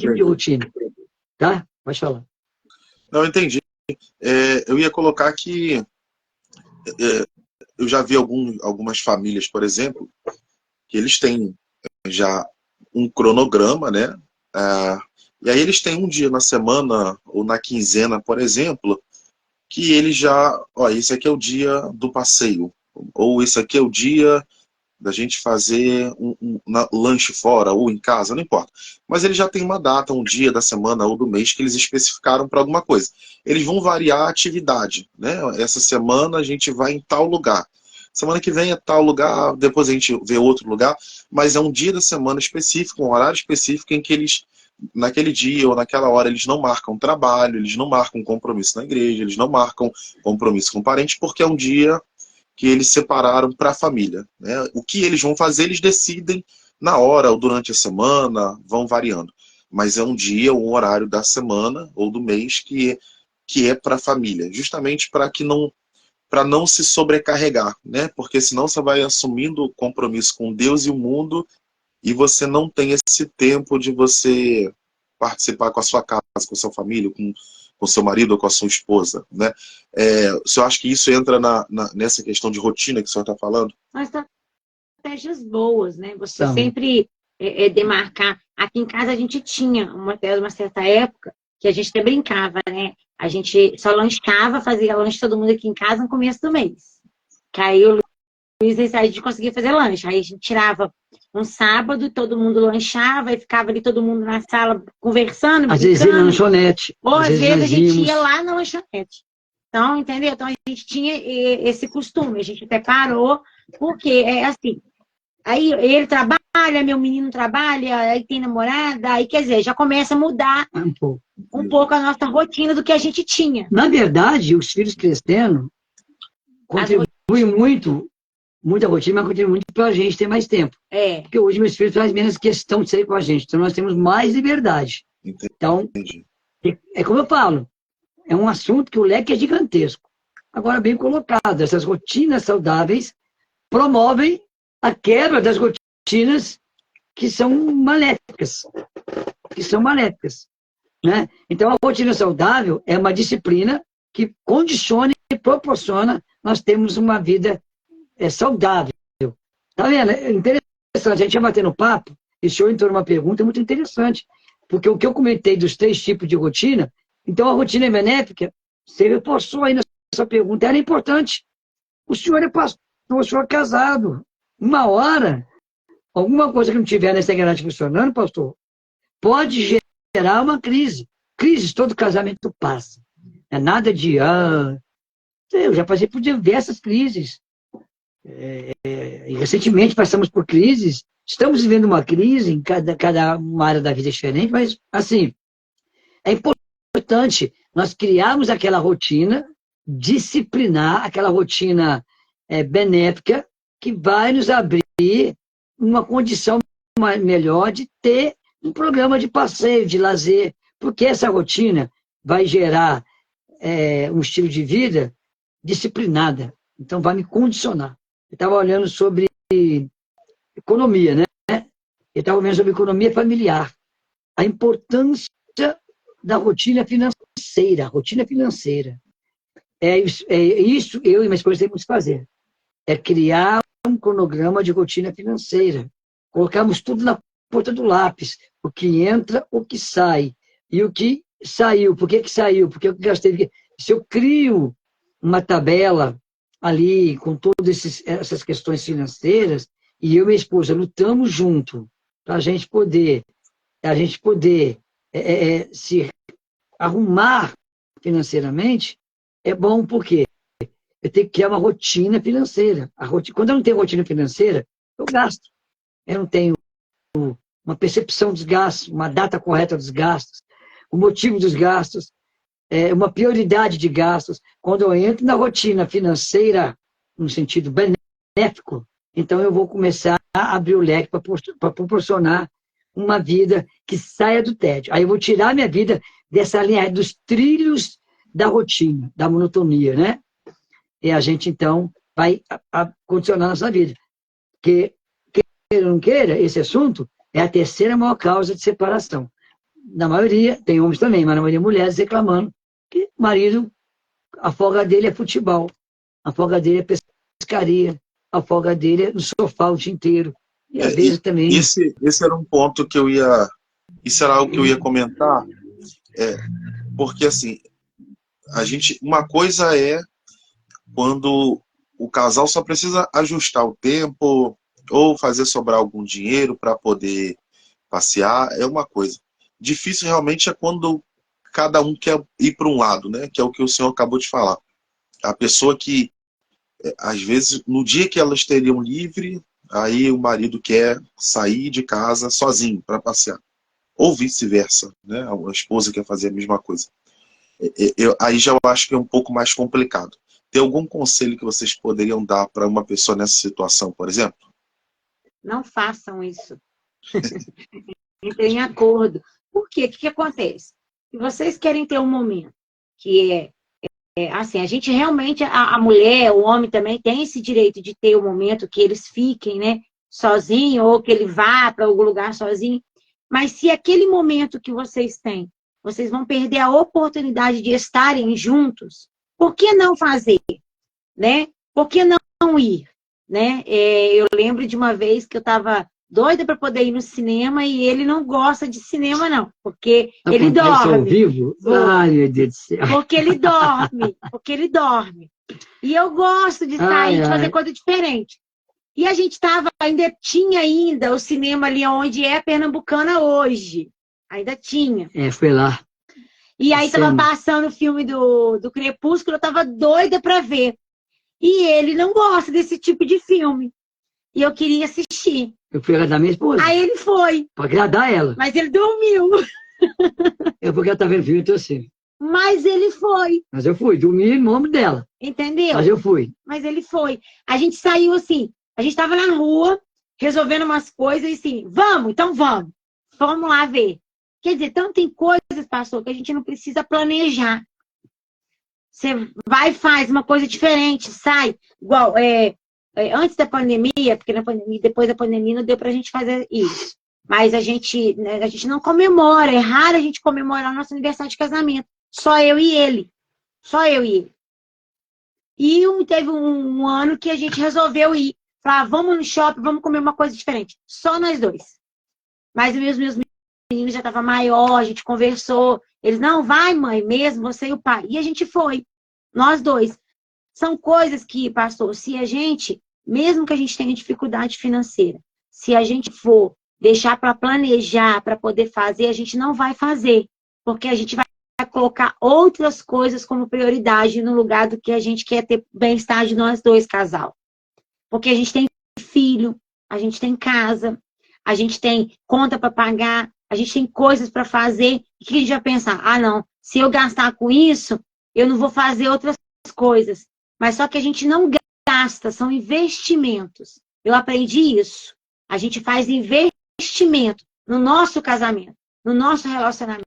tipos de rotina. Tá? Pode falar. Não, entendi. Eu ia colocar que eu já vi algumas famílias, por exemplo, que eles têm já um cronograma, né? E aí eles têm um dia na semana ou na quinzena, por exemplo, que eles já, esse aqui é o dia do passeio, ou esse aqui é o dia da gente fazer um lanche fora ou em casa, não importa. Mas eles já têm uma data, um dia da semana ou do mês que eles especificaram para alguma coisa. Eles vão variar a atividade, né? Essa semana a gente vai em tal lugar. Semana que vem é tal lugar, depois a gente vê outro lugar, mas é um dia da semana específico, um horário específico em que eles, naquele dia ou naquela hora, eles não marcam trabalho, eles não marcam compromisso na igreja, eles não marcam compromisso com parente, porque é um dia que eles separaram para a família, né? O que eles vão fazer, eles decidem na hora ou durante a semana, vão variando. Mas é um dia, um horário da semana ou do mês que é para a família, justamente para não se sobrecarregar, né? Porque senão você vai assumindo o compromisso com Deus e o mundo e você não tem esse tempo de você participar com a sua casa, com a sua família, com o seu marido ou com a sua esposa, né? O senhor acha que isso entra nessa questão de rotina que o senhor está falando? Mas estratégias boas, né? Você sempre demarcar. Aqui em casa a gente tinha uma certa época que a gente até brincava, né? A gente só lanchava, fazia lanche todo mundo aqui em casa no começo do mês. Que aí o Luiz a gente conseguia fazer lanche. Aí a gente tirava um sábado, todo mundo lanchava e ficava ali todo mundo na sala conversando, às vezes na lanchonete. Ou às vezes a gente ia lá na lanchonete. Então, entendeu? Então a gente tinha esse costume, a gente até parou, porque é assim, aí ele trabalha, meu menino trabalha, aí tem namorada, aí quer dizer, já começa a mudar um pouco a nossa rotina do que a gente tinha. Na verdade, os filhos crescendo contribuem muito a rotina, mas contribui muito para a gente ter mais tempo. Porque hoje meus filhos fazem menos questão de sair com a gente, então nós temos mais liberdade. Então, é como eu falo, é um assunto que o leque é gigantesco. Agora, bem colocado, essas rotinas saudáveis promovem a quebra das rotinas que são maléficas. Né? Então, a rotina saudável é uma disciplina que condiciona e proporciona nós termos uma vida saudável. Tá vendo? É interessante, a gente ia batendo papo, e o senhor entrou numa pergunta muito interessante, porque o que eu comentei dos 3 tipos de rotina, então a rotina é benéfica, você reforçou aí nessa pergunta, era importante. O senhor é pastor, o senhor é casado. Uma hora, alguma coisa que não tiver nessa engrenagem funcionando, pastor, pode gerar uma crise. Crises todo casamento passa. Não é nada de... eu já passei por diversas crises. E recentemente passamos por crises. Estamos vivendo uma crise em cada uma área da vida diferente, mas, assim, é importante nós criarmos aquela rotina, disciplinar aquela rotina benéfica que vai nos abrir uma condição melhor de ter um programa de passeio, de lazer, porque essa rotina vai gerar um estilo de vida disciplinada, então vai me condicionar. Eu estava olhando sobre economia, né? Eu estava olhando sobre economia familiar, a importância da rotina financeira, isso eu e minha esposa temos que fazer, é criar um cronograma de rotina financeira, colocarmos tudo na ponta do lápis, o que entra, o que sai, e o que saiu, por que saiu, por que eu gastei, se eu crio uma tabela ali com todas essas questões financeiras, e eu e minha esposa lutamos junto para a gente poder se arrumar financeiramente, é bom porque eu tenho que criar uma rotina financeira. Quando eu não tenho rotina financeira, eu gasto. Eu não tenho uma percepção dos gastos, uma data correta dos gastos, o motivo dos gastos, uma prioridade de gastos. Quando eu entro na rotina financeira, no sentido benéfico, então eu vou começar a abrir o leque para proporcionar uma vida que saia do tédio. Aí eu vou tirar minha vida dessa linha, dos trilhos da rotina, da monotonia, né? E a gente, então, vai condicionar a nossa vida. Porque, queira ou não queira, esse assunto é a terceira maior causa de separação. Na maioria, tem homens também, mas na maioria mulheres reclamando que o marido, a folga dele é futebol, a folga dele é pescaria, a folga dele é no sofá o dia inteiro. E às vezes também... Esse era um ponto que eu ia... Isso era algo que eu ia comentar, porque assim, uma coisa é quando o casal só precisa ajustar o tempo ou fazer sobrar algum dinheiro para poder passear, é uma coisa. Difícil realmente é quando cada um quer ir para um lado, né? Que é o que o senhor acabou de falar. A pessoa que, às vezes, no dia que elas teriam livre, aí o marido quer sair de casa sozinho para passear. Ou vice-versa, né? A esposa quer fazer a mesma coisa. Aí já eu acho que é um pouco mais complicado. Tem algum conselho que vocês poderiam dar para uma pessoa nessa situação, por exemplo? Não façam isso. Entrem em acordo. Por quê? O que acontece? Se vocês querem ter um momento que assim, a gente realmente, a mulher, o homem também tem esse direito de ter um momento que eles fiquem, né, sozinho, ou que ele vá para algum lugar sozinho. Mas se aquele momento que vocês têm, vocês vão perder a oportunidade de estarem juntos, por que não fazer? Né? Por que não ir? Né? Eu lembro de uma vez que eu estava doida para poder ir no cinema e ele não gosta de cinema, não, porque ele dorme. Ao vivo? Ai, meu Deus do céu. Porque ele dorme. E eu gosto de sair, de fazer coisa diferente. E a gente tinha o cinema ali onde é Pernambucana hoje. Ainda tinha. Foi lá. E aí estava passando o filme do Crepúsculo, eu estava doida para ver. E ele não gosta desse tipo de filme. E eu queria assistir. Eu fui agradar minha esposa. Aí ele foi. Para agradar ela. Mas ele dormiu. Porque ela tá vendo filme, então assim. Mas ele foi. Mas eu fui, dormi no nome dela. Entendeu? Mas eu fui. Mas ele foi. A gente saiu assim, a gente estava na rua, resolvendo umas coisas e assim, vamos, então vamos. Vamos lá ver. Quer dizer, então tem coisas, pastor, que a gente não precisa planejar. Você vai e faz uma coisa diferente, sai. Igual, antes da pandemia, porque depois da pandemia não deu pra gente fazer isso. Mas a gente não comemora, é raro a gente comemorar nosso aniversário de casamento. Só eu e ele. Só eu e ele. E teve um ano que a gente resolveu ir. Falar, vamos no shopping, vamos comer uma coisa diferente. Só nós dois. Mas os meus meninos já estavam maior, a gente conversou. Eles, não, vai mãe, mesmo, você e o pai. E a gente foi. Nós dois. São coisas que, pastor, se a gente, mesmo que a gente tenha dificuldade financeira, se a gente for deixar para planejar, para poder fazer, a gente não vai fazer. Porque a gente vai colocar outras coisas como prioridade no lugar do que a gente quer ter bem-estar de nós dois, casal. Porque a gente tem filho, a gente tem casa, a gente tem conta para pagar, a gente tem coisas para fazer. E o que a gente vai pensar? Ah, não, se eu gastar com isso, eu não vou fazer outras coisas. Mas só que a gente não gasta, são investimentos. Eu aprendi isso. A gente faz investimento no nosso casamento, no nosso relacionamento.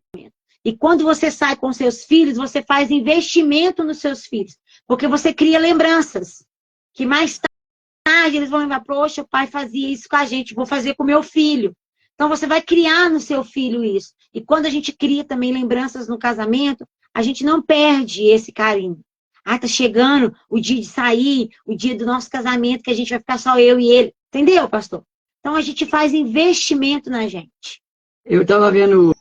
E quando você sai com seus filhos, você faz investimento nos seus filhos. Porque você cria lembranças. Que mais tarde eles vão lembrar, poxa, o pai fazia isso com a gente, vou fazer com o meu filho. Então você vai criar no seu filho isso. E quando a gente cria também lembranças no casamento, a gente não perde esse carinho. Ah, tá chegando o dia de sair, o dia do nosso casamento, que a gente vai ficar só eu e ele. Entendeu, pastor? Então a gente faz investimento na gente. Eu estava vendo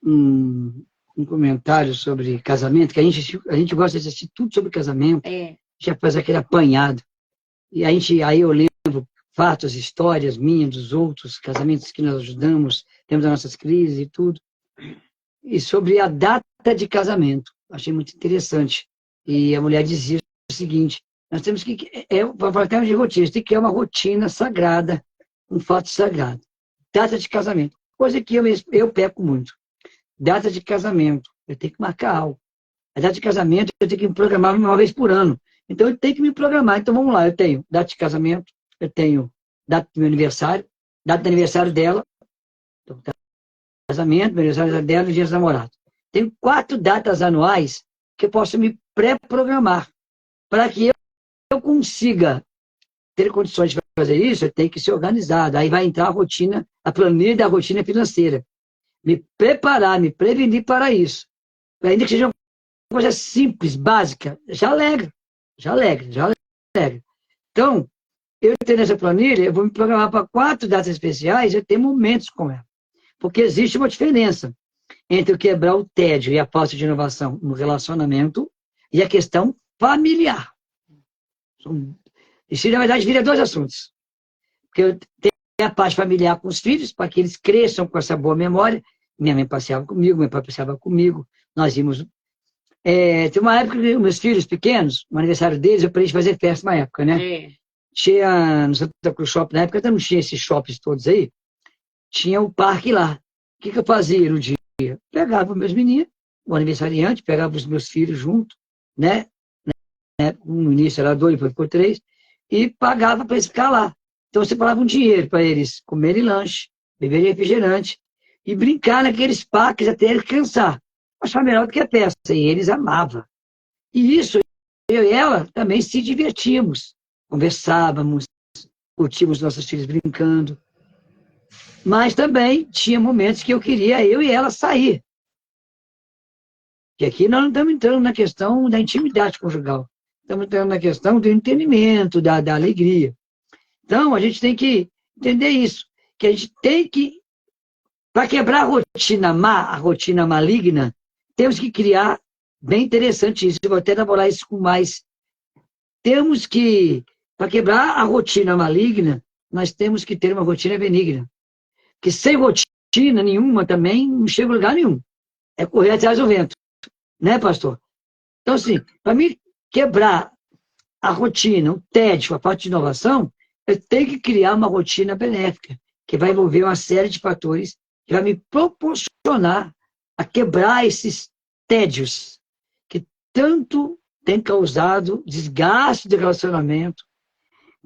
um comentário sobre casamento, que a gente gosta de assistir tudo sobre casamento. Já faz aquele apanhado. E aí eu lembro fatos, histórias minhas, dos outros casamentos que nós ajudamos, temos as nossas crises e tudo. E sobre a data de casamento. Achei muito interessante. E a mulher dizia o seguinte, nós temos que, para falar de rotina, tem que criar uma rotina sagrada, um fato sagrado. Data de casamento, coisa que eu peco muito. Data de casamento, eu tenho que marcar algo. A data de casamento, eu tenho que me programar uma vez por ano. Então, eu tenho que me programar. Então, vamos lá, eu tenho data de casamento, eu tenho data do meu aniversário, data do aniversário dela, então, casamento, meu aniversário dela e dia dos namorados. Tenho 4 datas anuais que eu posso me pré-programar. Para que eu consiga ter condições de fazer isso, eu tenho que ser organizado. Aí vai entrar a rotina, a planilha da rotina financeira. Me preparar, me prevenir para isso. Ainda que seja uma coisa simples, básica, já alegra. Então, eu tenho essa planilha, eu vou me programar para 4 datas especiais, eu tenho momentos com ela. Porque existe uma diferença entre o quebrar o tédio e a falta de inovação no relacionamento e a questão familiar. Isso, na verdade, vira 2 assuntos. Porque eu tenho a parte familiar com os filhos, para que eles cresçam com essa boa memória. Minha mãe passeava comigo, meu pai passeava comigo, nós íamos... tem uma época que meus filhos pequenos, no aniversário deles, eu parei de fazer festa uma época, né? Tinha no Santa Cruz Shopping, na época não tinha esses shoppings todos aí, tinha o parque lá. O que eu fazia no dia? Pegava meus meninos, o aniversariante, pegava os meus filhos junto, né? No início era 2, depois ficou 3, e pagava para eles ficar lá. Então você pagava um dinheiro para eles comerem lanche, beberem refrigerante e brincar naqueles parques até eles cansar. Achava melhor do que a peça, e eles amavam. E isso, eu e ela também se divertíamos, conversávamos, curtíamos nossos filhos brincando. Mas também tinha momentos que eu queria, eu e ela, sair. E aqui nós não estamos entrando na questão da intimidade conjugal. Estamos entrando na questão do entendimento, da alegria. Então, a gente tem que entender isso. Que a gente tem que, para quebrar a rotina má, a rotina maligna, temos que criar, bem interessante isso, eu vou até elaborar isso com mais. Temos que, para quebrar a rotina maligna, nós temos que ter uma rotina benigna. Porque sem rotina nenhuma também não chega a lugar nenhum. É correr atrás do vento. Né, pastor? Então, assim, para mim quebrar a rotina, o tédio, a falta de inovação, eu tenho que criar uma rotina benéfica, que vai envolver uma série de fatores que vai me proporcionar a quebrar esses tédios que tanto tem causado desgaste de relacionamento,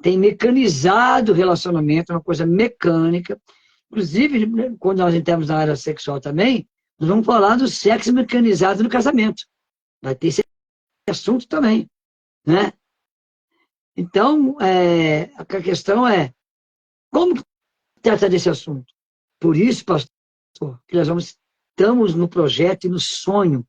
tem mecanizado o relacionamento, uma coisa mecânica. Inclusive, quando nós entramos na área sexual também, nós vamos falar do sexo mecanizado no casamento. Vai ter esse assunto também, né? Então, a questão é como tratar desse assunto. Por isso, pastor, que nós estamos no projeto e no sonho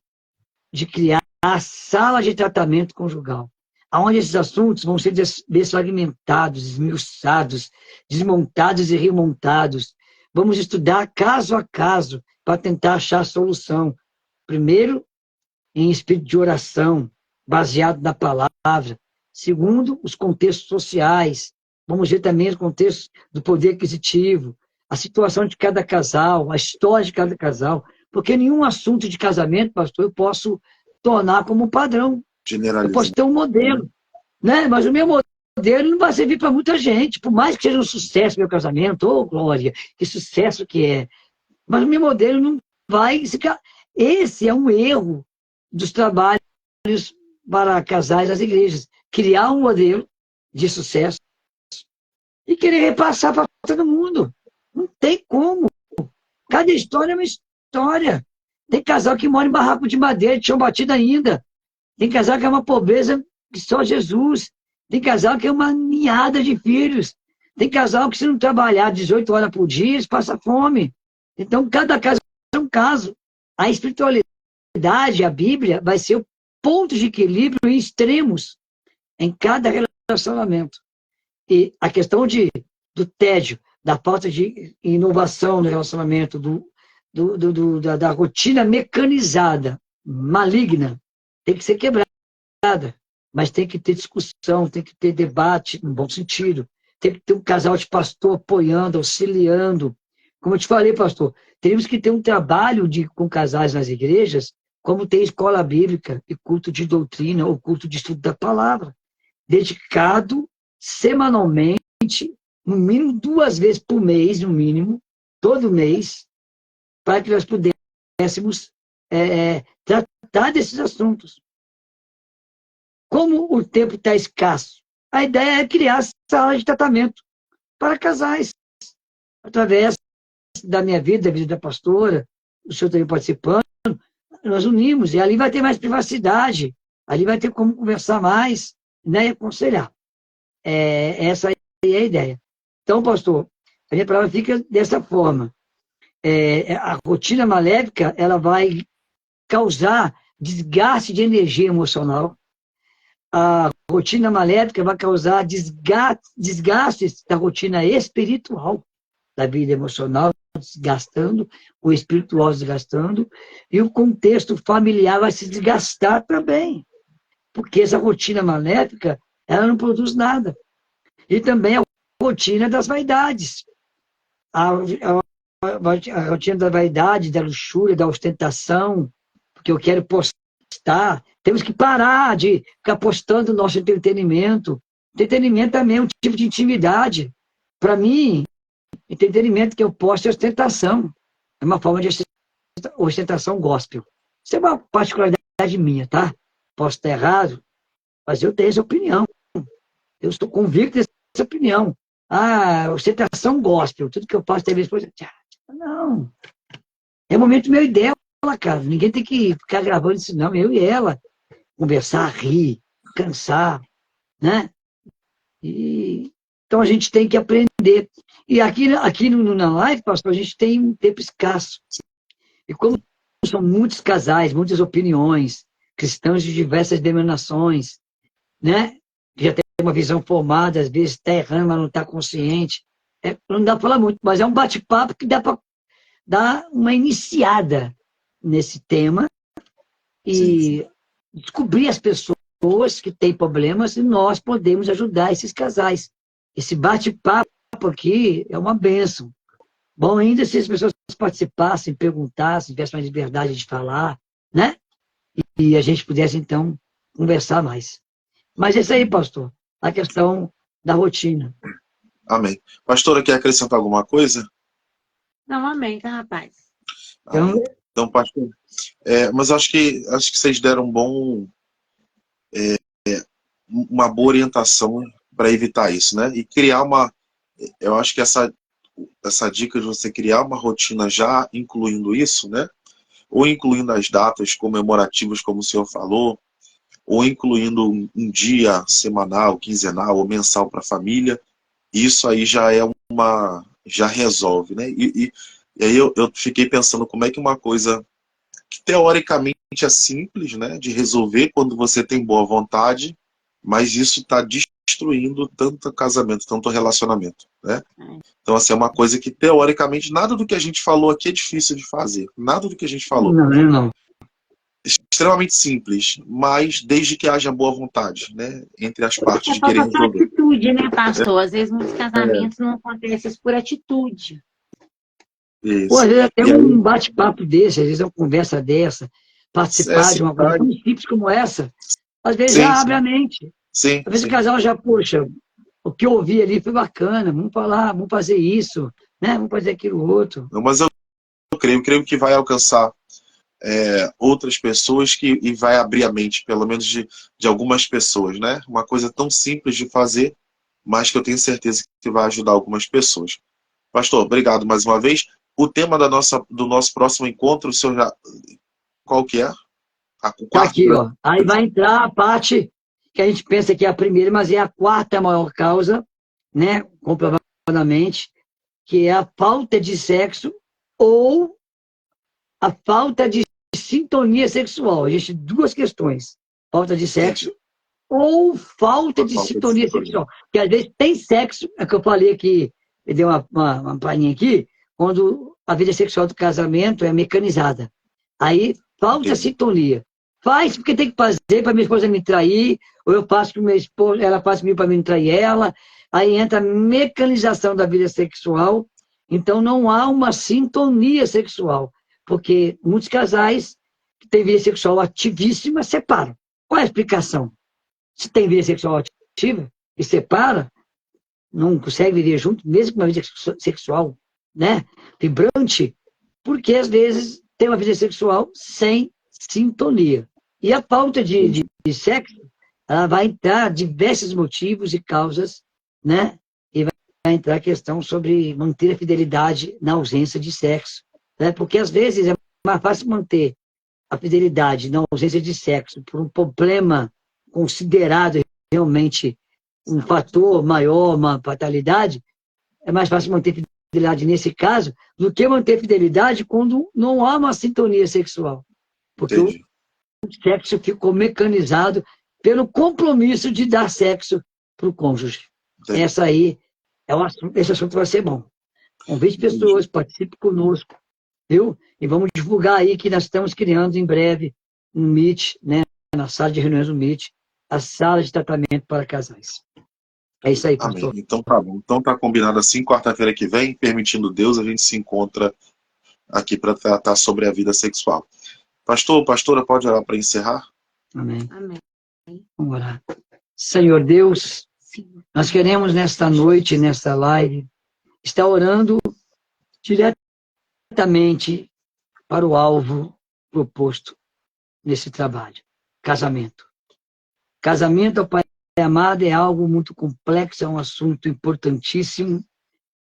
de criar a sala de tratamento conjugal, onde esses assuntos vão ser desfragmentados, esmiuçados, desmontados e remontados. Vamos estudar caso a caso para tentar achar a solução. Primeiro, em espírito de oração, baseado na palavra. Segundo, os contextos sociais. Vamos ver também os contextos do poder aquisitivo, a situação de cada casal, a história de cada casal. Porque nenhum assunto de casamento, pastor, eu posso tornar como um padrão. Eu posso ter um modelo, né? Mas o meu modelo não vai servir para muita gente. Por mais que seja um sucesso meu casamento, ô glória, que sucesso que é. Mas o meu modelo não vai... Esse é um erro dos trabalhos para casais das igrejas. Criar um modelo de sucesso e querer repassar para todo mundo. Não tem como. Cada história é uma história. Tem casal que mora em barraco de madeira, de chão batido ainda. Tem casal que é uma pobreza que só Jesus. Tem casal que é uma ninhada de filhos. Tem casal que, se não trabalhar 18 horas por dia, eles passam fome. Então, cada caso é um caso. A espiritualidade, a Bíblia, vai ser o ponto de equilíbrio em extremos em cada relacionamento. E a questão do tédio, da falta de inovação no relacionamento, da rotina mecanizada, maligna, tem que ser quebrada. Mas tem que ter discussão, tem que ter debate, no bom sentido. Tem que ter um casal de pastor apoiando, auxiliando. Como eu te falei, pastor, teríamos que ter um trabalho com casais nas igrejas como tem escola bíblica e culto de doutrina ou culto de estudo da palavra, dedicado semanalmente, no mínimo 2 vezes por mês, no mínimo, todo mês, para que nós pudéssemos tratar desses assuntos. Como o tempo está escasso, a ideia é criar sala de tratamento para casais, através da minha vida, da vida da pastora, o senhor também participando, nós unimos, e ali vai ter mais privacidade, ali vai ter como conversar mais, né, e aconselhar. Essa aí é a ideia. Então, pastor, a minha palavra fica dessa forma. A rotina maléfica, ela vai causar desgaste de energia emocional. A rotina maléfica vai causar desgastes da rotina espiritual, da vida emocional desgastando, o espiritual desgastando, e o contexto familiar vai se desgastar também, porque essa rotina maléfica, ela não produz nada. E também a rotina das vaidades, a rotina da vaidade, da luxúria, da ostentação, porque eu quero postar. Temos que parar de ficar postando o nosso entretenimento. Entretenimento também é um tipo de intimidade. Para mim, entretenimento que eu posto é ostentação. É uma forma de ostentação gospel. Isso é uma particularidade minha, tá? Posso estar errado, mas eu tenho essa opinião. Eu estou convicto dessa opinião. Ostentação gospel. Tudo que eu faço tem depois. Não. É o momento meu e dela, cara. Ninguém tem que ficar gravando isso, não. Eu e ela. Conversar, rir, cansar, né? Então a gente tem que aprender. E aqui na live, pastor, a gente tem um tempo escasso. E como são muitos casais, muitas opiniões, cristãos de diversas denominações, né? Que já tem uma visão formada, às vezes está errando, mas não está consciente. Não dá para falar muito, mas é um bate-papo que dá para dar uma iniciada nesse tema e descobrir as pessoas que têm problemas e nós podemos ajudar esses casais. Esse bate-papo aqui é uma bênção. Bom ainda se as pessoas participassem, perguntassem, tivessem mais liberdade de falar, né? E a gente pudesse, então, conversar mais. Mas é isso aí, pastor, a questão da rotina. Amém. Pastora, quer acrescentar alguma coisa? Não, amém, tá, rapaz? Então, pastor, mas acho que vocês deram uma boa orientação para evitar isso, né? E criar eu acho que essa dica de você criar uma rotina já incluindo isso, né? Ou incluindo as datas comemorativas, como o senhor falou, ou incluindo um dia semanal, quinzenal ou mensal para a família, isso aí já resolve, né? E aí eu fiquei pensando como é que uma coisa que teoricamente é simples, né, de resolver quando você tem boa vontade, mas isso está destruindo tanto casamento, tanto relacionamento, né? Então, assim, é uma coisa que teoricamente nada do que a gente falou aqui é difícil de fazer, nada do que a gente falou. Não. Extremamente simples, mas desde que haja boa vontade, né, entre as partes de querer resolver. Atitude, né, pastor? Às vezes muitos casamentos não acontecem por atitude. Isso. Pô, às vezes até um bate-papo desse, às vezes uma conversa dessa, participar de uma coisa tão simples como essa, às vezes já abre a mente. Às vezes o casal já, poxa, o que eu ouvi ali foi bacana, vamos falar, vamos fazer isso, né? Vamos fazer aquilo outro. Não, mas eu creio que vai alcançar outras pessoas e vai abrir a mente, pelo menos de algumas pessoas, né? Uma coisa tão simples de fazer, mas que eu tenho certeza que vai ajudar algumas pessoas. Pastor, obrigado mais uma vez. O tema do nosso próximo encontro, o senhor qual que é? Tá aqui, ó. Aí vai entrar a parte que a gente pensa que é a primeira, mas é a quarta maior causa, né? Comprovadamente, que é a falta de sexo ou a falta de sintonia sexual. Existem 2 questões. Falta de sexo ou falta de sintonia sexual. Porque às vezes tem sexo, é que eu falei aqui, eu dei uma palhinha aqui, quando a vida sexual do casamento é mecanizada. Aí falta sintonia. Faz porque tem que fazer para minha esposa me trair, ou eu faço para minha esposa, ela faz comigo para me trair ela. Aí entra a mecanização da vida sexual. Então não há uma sintonia sexual. Porque muitos casais tem vida sexual ativíssima, separa. Qual é a explicação? Se tem vida sexual ativa e separa, não consegue viver junto, mesmo com uma vida sexual, né, vibrante, porque às vezes tem uma vida sexual sem sintonia. E a falta de sexo, ela vai entrar diversos motivos e causas, né? E vai entrar a questão sobre manter a fidelidade na ausência de sexo, né? Porque às vezes é mais fácil manter a fidelidade na ausência de sexo por um problema considerado realmente um fator maior, uma fatalidade. É mais fácil manter fidelidade nesse caso do que manter fidelidade quando não há uma sintonia sexual. Porque Entendi. o sexo ficou mecanizado pelo compromisso de dar sexo para o cônjuge. Entendi. Essa aí é o assunto, esse assunto vai ser bom. Convide pessoas, participe conosco, viu? E vamos divulgar aí que nós estamos criando em breve um Meet, né, na sala de reuniões do Meet, a sala de tratamento para casais. É isso aí, pastor. Amém. Então tá bom. Então tá combinado assim, quarta-feira que vem, permitindo Deus, a gente se encontra aqui para tratar sobre a vida sexual. Pastor, pastora, pode orar para encerrar? Amém. Amém. Vamos orar. Senhor Deus, Sim. nós queremos nesta noite, nesta live, estar orando diretamente para o alvo proposto nesse trabalho. Casamento. Casamento, Pai amado, é algo muito complexo, é um assunto importantíssimo.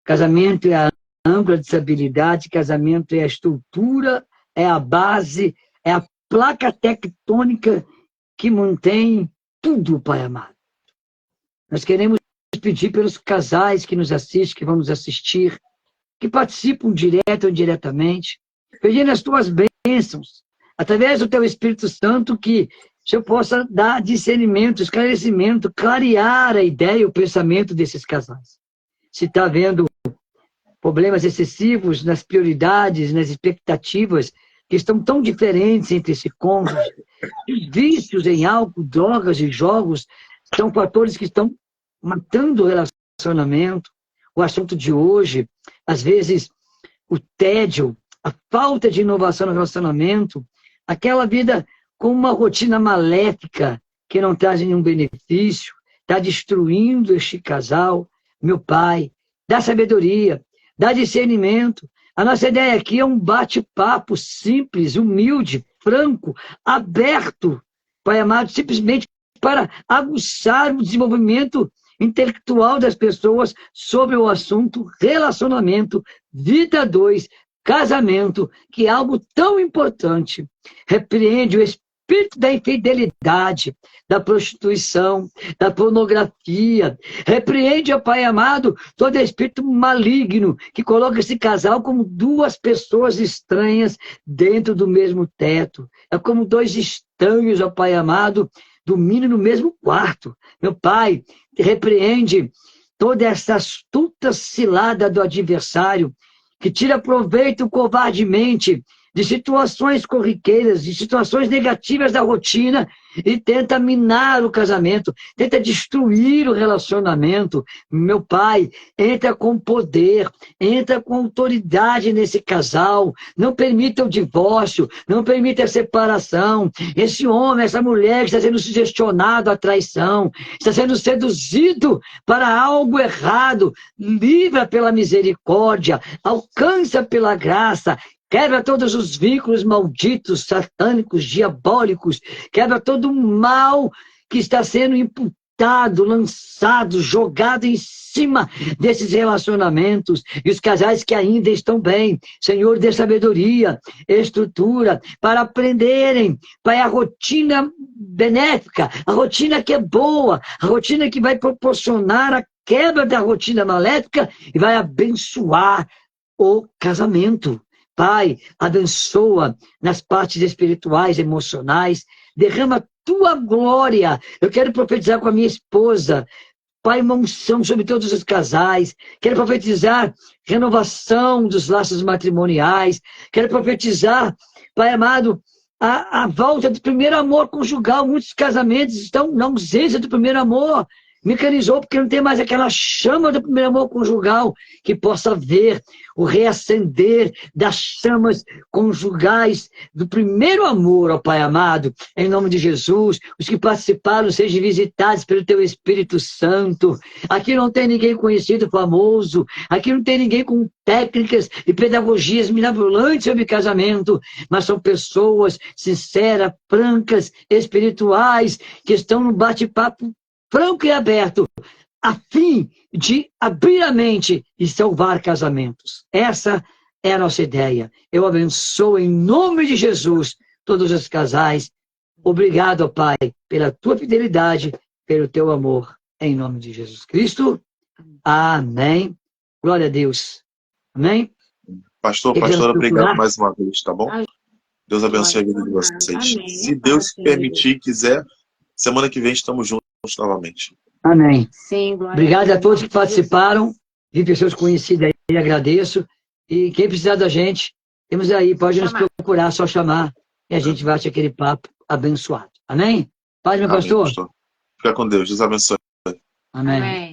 Casamento é a âncora de estabilidade, casamento é a estrutura, é a base, é a placa tectônica que mantém tudo, Pai amado. Nós queremos pedir pelos casais que nos assistem, que vão nos assistir, que participam direto ou indiretamente, pedindo as tuas bênçãos, através do teu Espírito Santo, que o Senhor possa dar discernimento, esclarecimento, clarear a ideia e o pensamento desses casais. Se está havendo problemas excessivos nas prioridades, nas expectativas, que estão tão diferentes entre esse cônjuge, os vícios em álcool, drogas e jogos são fatores que estão matando o relacionamento. O assunto de hoje, às vezes, o tédio, a falta de inovação no relacionamento, aquela vida com uma rotina maléfica que não traz nenhum benefício, está destruindo este casal. Meu Pai, dá sabedoria, dá discernimento. A nossa ideia aqui é um bate-papo simples, humilde, franco, aberto, Pai amado, simplesmente para aguçar o desenvolvimento intelectual das pessoas sobre o assunto relacionamento, vida 2, casamento, que é algo tão importante. Repreende o espírito da infidelidade, da prostituição, da pornografia. Repreende, ó Pai amado, todo espírito maligno que coloca esse casal como duas pessoas estranhas dentro do mesmo teto. É como dois estranhos, ó Pai amado, dormindo no mesmo quarto. Meu Pai, repreende toda essa astuta cilada do adversário que tira proveito covardemente de situações corriqueiras, de situações negativas da rotina e tenta minar o casamento, tenta destruir o relacionamento. Meu Pai, entra com poder, entra com autoridade nesse casal, não permita o divórcio, não permita a separação. Esse homem, essa mulher que está sendo sugestionado à traição, está sendo seduzido para algo errado, livra pela misericórdia, alcança pela graça, quebra todos os vínculos malditos, satânicos, diabólicos, quebra todo o mal que está sendo imputado, lançado, jogado em cima desses relacionamentos. E os casais que ainda estão bem, Senhor, dê sabedoria, estrutura, para aprenderem, para a rotina benéfica, a rotina que é boa, a rotina que vai proporcionar a quebra da rotina maléfica e vai abençoar o casamento. Pai, abençoa nas partes espirituais, emocionais, derrama tua glória. Eu quero profetizar com a minha esposa, Pai, uma unção sobre todos os casais. Quero profetizar renovação dos laços matrimoniais. Quero profetizar, Pai amado, a volta do primeiro amor conjugal. Muitos casamentos estão na ausência do primeiro amor. Mecanizou porque não tem mais aquela chama do primeiro amor conjugal que possa ver o reacender das chamas conjugais do primeiro amor, ó Pai amado. Em nome de Jesus, os que participaram sejam visitados pelo Teu Espírito Santo. Aqui não tem ninguém conhecido, famoso. Aqui não tem ninguém com técnicas e pedagogias mirabolantes sobre casamento, mas são pessoas sinceras, francas, espirituais, que estão no bate-papo franco e aberto, a fim de abrir a mente e salvar casamentos. Essa é a nossa ideia. Eu abençoo em nome de Jesus todos os casais. Obrigado, Pai, pela tua fidelidade, pelo teu amor, em nome de Jesus Cristo. Amém. Glória a Deus. Amém. Pastora, obrigado mais uma vez, tá bom? Deus abençoe a vida de vocês. Amém. Se Deus permitir e quiser, semana que vem estamos juntos novamente. Amém. Sim, glória Obrigado a todos que Deus. participaram. Vi pessoas conhecidas aí, agradeço. E quem precisar da gente, temos aí, pode nos procurar, só chamar. E a gente bate aquele papo abençoado. Amém? Paz, meu Amém, pastor? pastor. Fica com Deus. Deus abençoe. Amém. Amém.